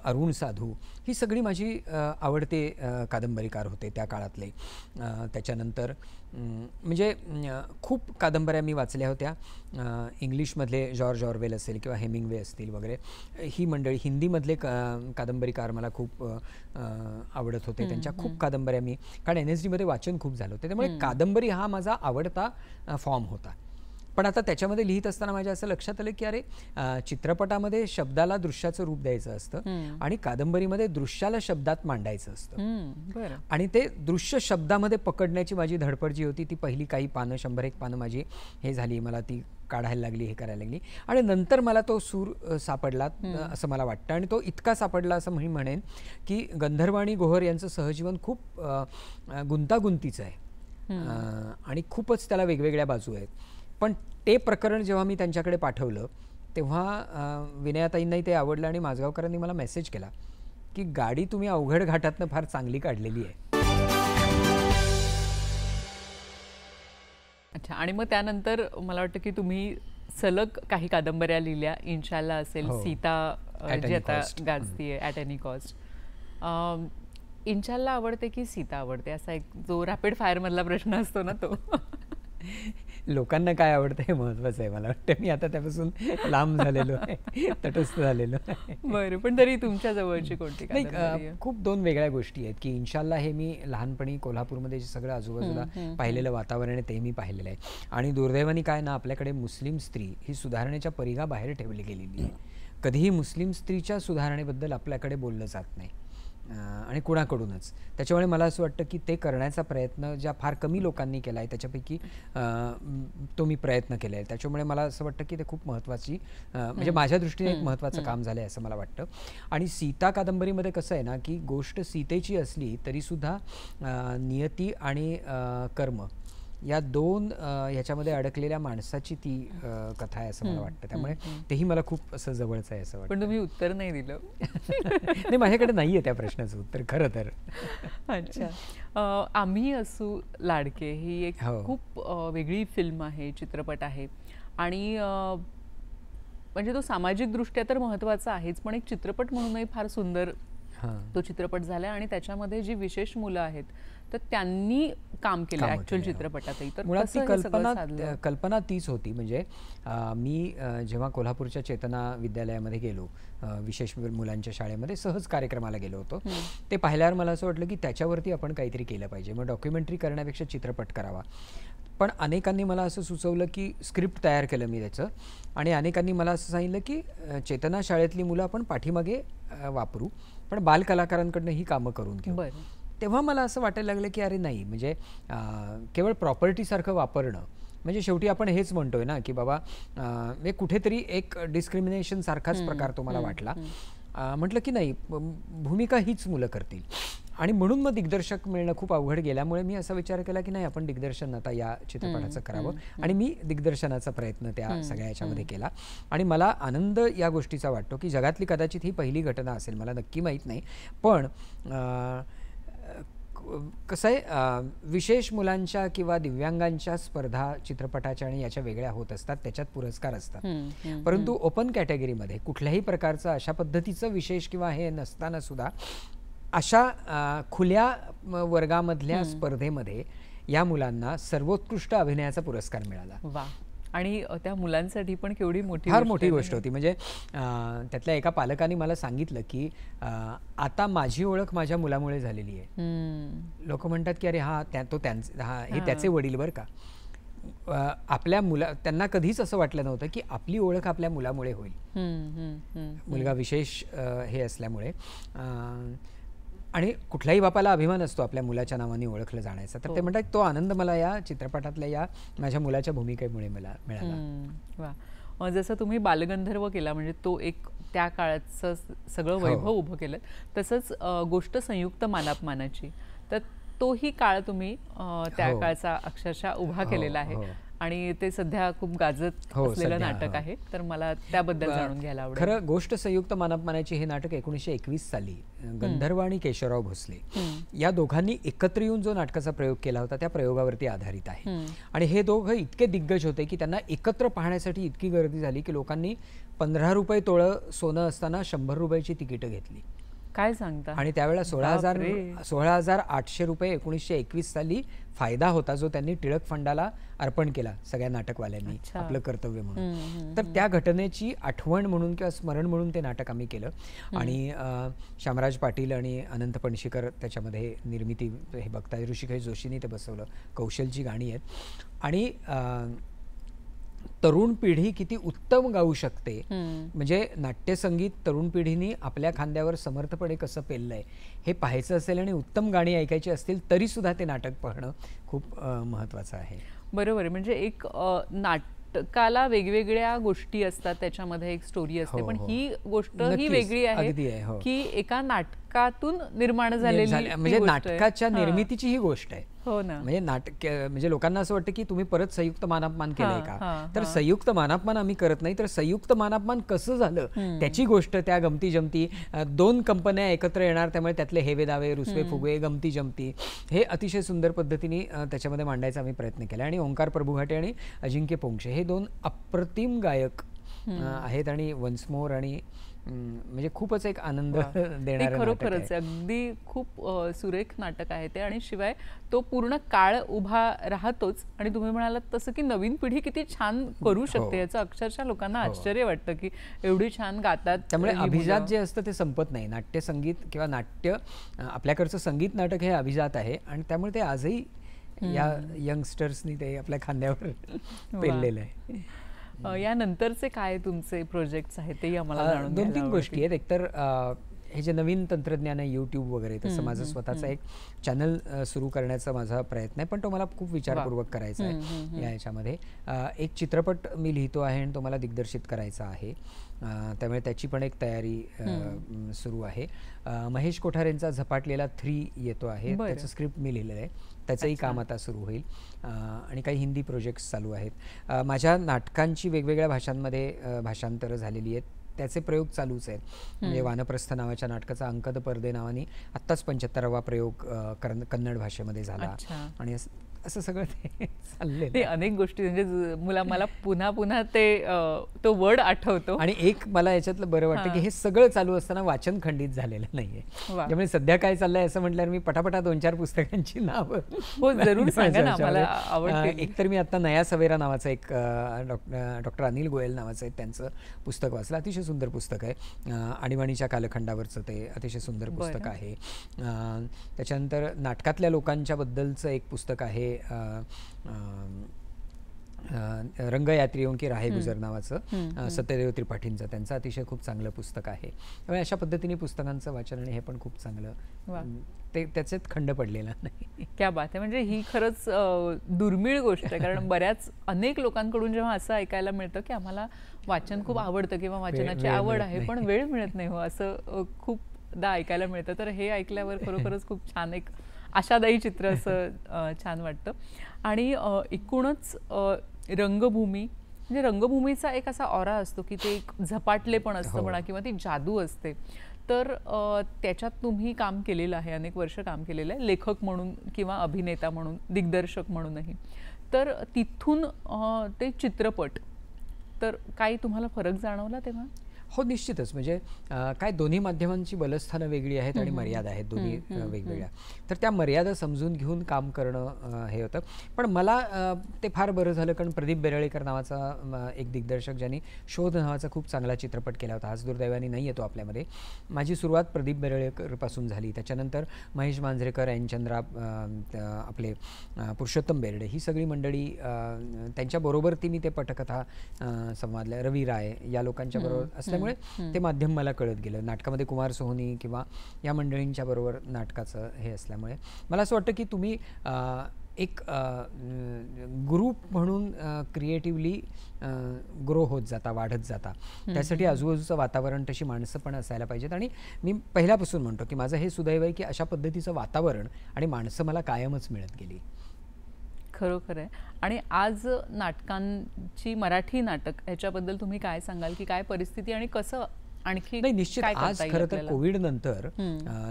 अरुण साधू, ही सगळी माझी आवडते कादंबरीकार होते त्या काळातले. त्याच्यानंतर म्हणजे खूप कादंबऱ्या मी वाचल्या होत्या. इंग्लिशमधले जॉर्ज ऑरवेल असेल किंवा हेमिंग्वे असतील वगैरे, ही मंडळी. हिंदीमधले कादंबरीकार मला खूप आवडत होते, त्यांच्या खूप कादंबऱ्या मी, कारण NSD मध्ये वाचन खूप झालं होतं, त्यामुळे कादंबरी हा माझा आवडता फॉर्म होता. पण आता त्याच्यामध्ये लिहित असताना माझ्या असं लक्षात आलं की अरे, चित्रपटामध्ये शब्दाला दृश्याचं रूप द्यायचं असतं आणि कादंबरीमध्ये दृश्याला शब्दात मांडायचं असतं. आणि ते दृश्य शब्दामध्ये पकडण्याची माझी धडपड जी होती, ती पहिली काही पानं, 100-1 पानं माझी हे झाली, मला ती काढायला लागली, हे करायला लागली. आणि नंतर मला तो सूर सापडला असं मला वाटतं. आणि तो इतका सापडला असं मी म्हणेन की गंधर्व आणि गोहर यांचं सहजीवन खूप गुंतागुंतीचं आहे आणि खूपच त्याला वेगवेगळ्या बाजू आहेत. पण ते प्रकरण जेव्हा मी त्यांच्याकडे पाठवलं तेव्हा विनयाताईंनाही ते आवडलं आणि माजगावकरांनी मला मेसेज केला की गाडी तुम्ही अवघड घाटातनं फार चांगली काढलेली आहे. अच्छा. आणि मग त्यानंतर मला वाटतं की तुम्ही सलग काही कादंबऱ्या लिहिल्या. इन्शाल्लाह असेल, सीता जी आता गाजतीये, ॲट एनी कॉस्ट. इन्शाल्लाह आवडते की सीता आवडते, असा एक जो रॅपिड फायर मधला प्रश्न असतो ना तो. लोकांना काय आवडतं हे महत्वाचं आहे. मला वाटतं मी आता त्यापासून लांब झालेलो आहे, तटस्थ झालेलो आहे. बरं, पण तरी तुमच्या जवळची कोणती नाही, खूप 2 वेगळ्या गोष्टी आहेत की इन्शाल्लाह हे मी लहानपणी कोल्हापूरमध्ये जे सगळं आजूबाजूला पाहिलेलं वातावरण आहे ते मी पाहिलेलं आहे. आणि दुर्दैवाने काय ना, आपल्याकडे मुस्लिम स्त्री ही सुधारण्याच्या परिघा बाहेर ठेवली गेलेली आहे. कधीही मुस्लिम स्त्रीच्या सुधारणेबद्दल आपल्याकडे बोललं जात नाही आणि कुणाकडूनच. त्याच्यामुळे मला असं वाटतं की ते करण्याचा प्रयत्न ज्या फार कमी लोकांनी केला आहे त्याच्यापैकी तो मी प्रयत्न केला आहे. त्याच्यामुळे मला असं वाटतं की ते खूप महत्त्वाची म्हणजे माझ्या दृष्टीने एक महत्त्वाचं काम झालं आहे असं मला वाटतं. आणि सीता कादंबरीमध्ये कसं आहे ना की गोष्ट सीतेची असली तरीसुद्धा नियती आणि कर्म या दोन ह्याच्यामध्ये अडकलेल्या माणसाची ती कथा आहे असं मला वाटतं. त्यामुळे तेही मला खूप असं जवळचं आहे असं वाटतं. पण तुम्ही उत्तर नाही दिलं. नाही, माझ्याकडे नाही आहे त्या प्रश्नाचं उत्तर खरं तर. अच्छा, आम्ही असू लाडके ही एक खूप वेगळी फिल्म आहे, चित्रपट आहे. आणि म्हणजे तो सामाजिक दृष्ट्या तर महत्त्वाचा आहेच, पण एक चित्रपट म्हणूनही फार सुंदर तो चित्रपट झाला. आणि त्याच्यामध्ये जी विशेष मुलं आहेत तर त्यांनी काम केलं ऍक्च्युअल चित्रपटातही. तर मुळात ती कल्पना तीच होती. म्हणजे मी जेव्हा कोल्हापूरच्या चेतना विद्यालयामध्ये गेलो, विशेष मुलांच्या शाळेमध्ये सहज कार्यक्रमाला गेलो होतो, ते पाहिल्यावर मला असं वाटलं की त्याच्यावरती आपण काहीतरी केलं पाहिजे. मग डॉक्युमेंटरी करण्यापेक्षा चित्रपट करावा. पण अनेकांनी मला असं सुचवलं की स्क्रिप्ट तयार केलं मी त्याचं, आणि अनेकांनी मला असं सांगितलं की चेतना शाळेतली मुलं आपण पाठीमागे वापरू, पण बालकलाकारांकडनं ही कामं करून घेऊ. तेव्हा मला असं वाटायला लागलं की अरे नाही, म्हणजे केवळ प्रॉपर्टीसारखं वापरणं म्हणजे शेवटी आपण हेच म्हणतोय ना की बाबा कुठेतरी एक डिस्क्रिमिनेशन सारखाच प्रकार तो मला वाटला. म्हटलं की नाही, भूमिका हीच मुलं करतील. आणि म्हणून मग दिग्दर्शक मिळणं खूप अवघड गेल्यामुळे मी असा विचार केला की नाही, आपण दिग्दर्शन आता या चित्रपटाचं करावं. आणि मी दिग्दर्शनाचा प्रयत्न त्या सगळ्या याच्यामध्ये केला. आणि मला आनंद या गोष्टीचा वाटतो की जगातली कदाचित ही पहिली घटना असेल, मला नक्की माहीत नाही, पण कसं आहे, विशेष मुलांच्या किंवा दिव्यांगांच्या स्पर्धा चित्रपटाच्या आणि याच्या वेगळ्या होत असतात, त्याच्यात पुरस्कार असतात. परंतु ओपन कॅटेगरीमध्ये कुठल्याही प्रकारचं अशा पद्धतीचं विशेष किंवा हे नसताना सुद्धा अशा खुल्या वर्गामधल्या स्पर्धेमध्ये या मुलांना सर्वोत्कृष्ट अभिनयाचा पुरस्कार मिळाला. वा. आणि त्या मुलांसाठी पण केवढी फार मोठी गोष्ट होती. म्हणजे त्यातल्या एका पालकांनी मला सांगितलं की आता माझी ओळख माझ्या मुलामुळे झालेली आहे. लोक म्हणतात की अरे हे त्याचे वडील बरं का. आपल्या त्यांना कधीच असं वाटलं नव्हतं की आपली ओळख आपल्या मुलामुळे होईल. मुलगा विशेष हे असल्यामुळे. आणि कुठल्याही बापाला अभिमान असतो आपल्या मुलाच्या नावाने ओळखलं जाण्याचा. तर ते म्हणतात तो आनंद मला या चित्रपटातल्या या माझ्या मुलाच्या भूमिकेमुळे मला मिळाला. वा. जसं तुम्ही बालगंधर्व केला, म्हणजे तो एक त्या काळाचं सगळं वैभव उभं केलं, तसंच गोष्ट संयुक्त मानापमानाची, तर तोही काळ तुम्ही त्या काळचा अक्षरशः उभा केलेला आहे. आणि ते सध्या खूप गाजत असलेलं नाटक आहे. तर मला त्याबद्दल जाणून घ्यायला आवडेल. खरं गोष्ट संयुक्त मानापमानाची हे नाटक 1921 साली गंधर्व आणि केशवराव भोसले या दोघांनी एकत्र येऊन जो नाटकाचा प्रयोग केला होता त्या प्रयोगावरती आधारित आहे. आणि हे दोघं इतके दिग्गज होते की त्यांना एकत्र पाहण्यासाठी इतकी गर्दी झाली की लोकांनी 15 रुपये तोळं सोनं असताना 100 रुपयाची तिकीटं घेतली. काय सांगता. आणि त्यावेळेला 16,800 रुपये 1921 साली फायदा होता, जो त्यांनी टिळक फंडाला अर्पण केला सगळ्या नाटकवाल्यांनी आपलं कर्तव्य म्हणून. तर त्या घटनेची आठवण म्हणून किंवा स्मरण म्हणून ते नाटक आम्ही केलं. आणि शामराज पाटील आणि अनंत पणशीकर त्याच्यामध्ये निर्मिती हे बघताय. ऋषिकेश जोशींनी ते बसवलं. कौशलची गाणी आहेत. आणि तरुण पिढी किती उत्तम गाऊ शकते, म्हणजे नाट्यसंगीत तरुण पिढीने आपल्या खांद्यावर समर्थपणे कसं पेललंय हे पाहायचं असेल आणि उत्तम गाणी ऐकायची असतील तरी सुद्धा ते नाटक पाहणं खूप महत्त्वाचं आहे. बरोबर. म्हणजे एक नाटकाला वेगवेगळ्या गोष्टी असतात, त्याच्यामध्ये एक स्टोरी असते, पण ही गोष्ट ही वेगळी आहे की एका नाटकातून निर्माण झालेली, म्हणजे नाटकाच्या निर्मितीची ही गोष्ट आहे. हो ना. म्हणजे नाटक म्हणजे लोकांना असं वाटतं की तुम्ही परत संयुक्त मानापमान केलंय का, तर संयुक्त मानापमान आम्ही करत नाही, तर संयुक्त मानापमान कसं झालं त्याची गोष्ट, त्या गमती जमती, 2 कंपन्या एकत्र येणार त्यामुळे त्यातले हेवे दावे, रुसवे फुगवे, गमती जमती, हे अतिशय सुंदर पद्धतीने त्याच्यामध्ये मांडायचा आम्ही प्रयत्न केला. आणि ओंकार प्रभुघाटे आणि अजिंक्य पोंक्षे हे 2 अप्रतिम गायक आहेत. आणि वन्स मोर आणि म्हणजे खूपच एक आनंद देणारं खरोखरच अगदी खूप सुरेख नाटक आहे ते. आणि शिवाय तो पूर्ण काळ उभा राहतोच. आणि तुम्ही म्हणालात तसं की नवीन पिढी किती छान करू शकते याचं अक्षरशः लोकांना आश्चर्य वाटतं की एवढी छान गातात. त्यामुळे अभिजात जे असतं ते संपत नाही. नाट्य संगीत किंवा नाट्य आपल्याकडचं संगीत नाटक हे अभिजात आहे. आणि त्यामुळे ते आजही या यंगस्टर्सनी ते आपल्या खांद्यावर पेललेलं आहे. यानंतरचे काय तुमचे प्रोजेक्ट्स आहेत तेही आम्हाला जाणून घ्यायला 2-3 गोष्टी आहेत. एकतर हे जे नवीन तंत्रज्ञान आहे यूट्यूब वगैरे, तसं माझं स्वतःचा एक चॅनल सुरू करण्याचा माझा प्रयत्न आहे, पण तो मला खूप विचारपूर्वक करायचा आहे. या ह्याच्यामध्ये एक चित्रपट मी लिहितो आहे आणि तो मला दिग्दर्शित करायचा आहे, त्यामुळे त्याची पण एक तयारी सुरू आहे. महेश कोठारेंचा झपाटलेला 3 येतो आहे, त्याचं स्क्रिप्ट मी लिहिलेलं आहे, त्याचंही काम आता सुरू होईल. आणि काही हिंदी प्रोजेक्ट्स चालू आहेत. माझ्या नाटकांची वेगवेगळ्या भाषांमध्ये भाषांतरं झालेली आहेत, त्याचे प्रयोग चालूच आहेत. म्हणजे वानप्रस्थ नावाच्या नाटकाचा अंकद परदे नावाने आत्ताच 75वा प्रयोग कन्नड भाषेमध्ये झाला. आणि असं सगळं ते चाललंय. ते अनेक गोष्टी म्हणजे मला पुन्हा पुन्हा तो वर्ड आठवतो. आणि एक मला याच्यातलं बरं वाटतं की हे सगळं चालू असताना वाचन खंडित झालेलं नाहीये. त्यामुळे सध्या काय चाललंय असं म्हटल्यावर मी पटापटा 2-4 पुस्तकांची नावं जरूर सांगा ना, मला आवडते. एकतर मी आता नया सवेरा नावाचं एक डॉक्टर अनिल गोयल नावाचं एक त्यांचं पुस्तक वाचलं, अतिशय सुंदर पुस्तक आहे. आणीबाणीच्या कालखंडावरचं ते अतिशय सुंदर पुस्तक आहे. त्याच्यानंतर नाटकातल्या लोकांच्या बद्दलचं एक पुस्तक आहे, रंगयात्रियों की राहे गुजर नावाचं, सत्यदेव त्रिपाठींचं, त्यांचं अतिशय खूप चांगलं पुस्तक आहे. त्यामुळे अशा पद्धतीने पुस्तकांचं वाचन आणि हे पण खूप चांगलं, ते त्याच्यात खंड पडलेला नाही. क्या बात आहे. म्हणजे ही खरंच दुर्मिळ गोष्ट आहे, कारण बऱ्याच अनेक लोकांकडून जेव्हा असं ऐकायला मिळतं की आम्हाला वाचन खूप आवडतं किंवा वाचनाची आवड आहे पण वेळ मिळत नाही हो, असं खूपदा ऐकायला मिळतं. तर हे ऐकल्यावर खरोखरच खूप छान, एक आशादायी चित्र असं छान वाटतं. आणि एकूणच रंगभूमी म्हणजे रंगभूमीचा एक असा ऑरा असतो की ते एक झपाटले पण असतं म्हणा किंवा ती जादू असते. तर त्याच्यात तुम्ही काम केलेलं आहे, अनेक वर्ष काम केलेलं आहे, लेखक म्हणून किंवा अभिनेता म्हणून, दिग्दर्शक म्हणूनही. तर तिथून ते चित्रपट, तर काही तुम्हाला फरक जाणवला तेव्हा? हो, निश्चितच. म्हणजे काय दोन्ही माध्यमांची बलस्थानं वेगळी आहेत आणि मर्यादा आहेत दोन्ही वेगवेगळ्या. तर त्या मर्यादा समजून घेऊन काम करणं हे होतं. पण मला ते फार बरं झालं, कारण प्रदीप बेरळेकर नावाचा एक दिग्दर्शक, ज्यांनी शोध नावाचा खूप चांगला चित्रपट केला होता, आज दुर्दैवाने नाही येतो आपल्यामध्ये. माझी सुरुवात प्रदीप बेरळेकरपासून झाली. त्याच्यानंतर महेश मांजरेकर, एनचंद्रा, आपले पुरुषोत्तम बेर्डे, ही सगळी मंडळी, त्यांच्याबरोबर ती मी ते पटकथा संवादल्या, रवी राय या लोकांच्या बरोबर असल्यामुळे ते माध्यम मला कळत गेलं. नाटकामध्ये कुमार सोहनी किंवा या मंडळींच्या बरोबर नाटकाचं हे असल्यामुळे मला असं वाटतं की तुम्ही एक ग्रुप म्हणून क्रिएटिव्हली ग्रो होत जाता, वाढत जाता. त्यासाठी आजूबाजूचं वातावरण, तशी माणसं पण असायला पाहिजेत. आणि मी पहिल्यापासून म्हणतो की माझं हे सुदैव आहे की अशा पद्धतीचं वातावरण आणि माणसं मला कायमच मिळत गेली. खरोखर आहे. आणि आज नाटकांची, मराठी नाटक ह्याच्याबद्दल तुम्ही काय सांगाल की काय परिस्थिती आणि कसं आणखी? नाही, निश्चित आज खरं तर कोविड नंतर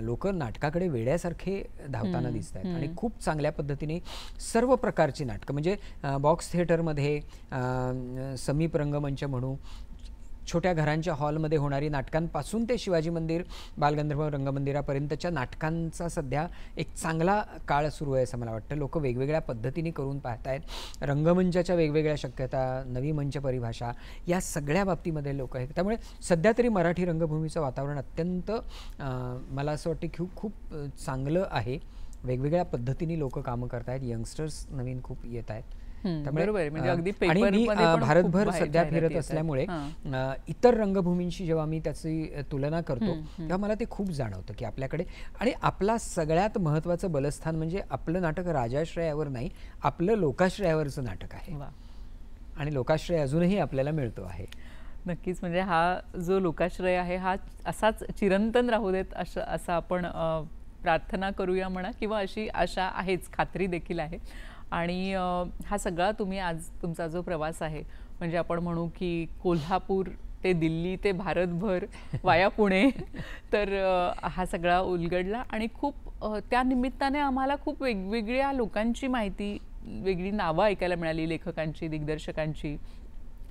लोक नाटकाकडे वेड्यासारखे धावताना दिसत आहेत आणि खूप चांगल्या पद्धतीने सर्व प्रकारची नाटकं, म्हणजे बॉक्स थिएटरमध्ये, समीप रंगमंच म्हणू, छोट्या घरांच्या हॉलमध्ये होणारी नाटकांपासून ते शिवाजी मंदिर, बालगंधर्व रंगमंदिरापर्यंतच्या नाटकांचा सध्या एक चांगला काळ सुरू आहे असं मला वाटतं. लोक वेगवेगळ्या पद्धतीने करून पाहत आहेत. रंगमंचाच्या वेगवेगळ्या शक्यता, नवी मंच परिभाषा, या सगळ्या बाबतीमध्ये लोक आहेत. त्यामुळे सध्या तरी मराठी रंगभूमीचं वातावरण अत्यंत, मला असं वाटतं की खूप चांगलं आहे. वेगवेगळ्या पद्धतीने लोक कामं करत आहेत, यंगस्टर्स नवीन खूप येत आहेत. त्यामुळे आणि मी भारतभर सध्या फिरत असल्यामुळे इतर रंगभूमींशी जेव्हा मी त्याची तुलना करतो तेव्हा मला ते खूप जाणवतं की आपल्याकडे, आणि आपला सगळ्यात महत्त्वाचं बलस्थान म्हणजे आपलं नाटक राजाश्रयावर नाही, आपलं लोकाश्रयावरचं नाटक आहे. आणि लोकाश्रय अजूनही आपल्याला मिळतो आहे. नक्कीच. म्हणजे हा जो लोकाश्रय आहे हा असाच चिरंतन राहू देत असं आपण प्रार्थना करूया म्हणा, किंवा अशी आशा आहेच, खात्री देखील आहे. आणि हा सगळा तुम्ही आज तुमचा जो प्रवास आहे, म्हणजे आपण म्हणू की कोल्हापूर ते दिल्ली ते भारतभर वाया पुणे, तर हा सगळा उलगडला. आणि खूप त्या निमित्ताने आम्हाला खूप वेगवेगळ्या लोकांची माहिती, वेगळी नावं ऐकायला मिळाली, लेखकांची, दिग्दर्शकांची,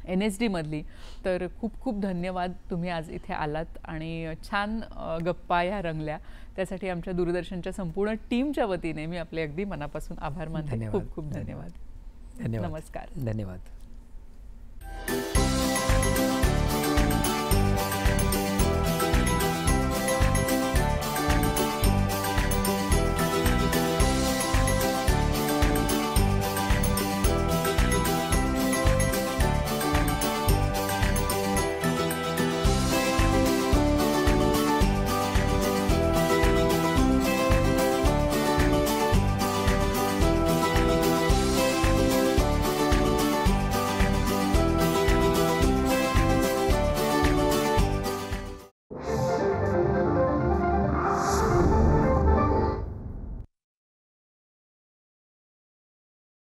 NSD मधली. तर खूप खूप धन्यवाद, तुम्ही आज इथे आलात आणि छान गप्पा ह्या रंगल्या. त्यासाठी आमच्या दूरदर्शनच्या संपूर्ण टीमच्या वतीने मी आपले अगदी मनापासून आभार मानते. खूप खूप धन्यवाद. धन्यवाद. नमस्कार. धन्यवाद.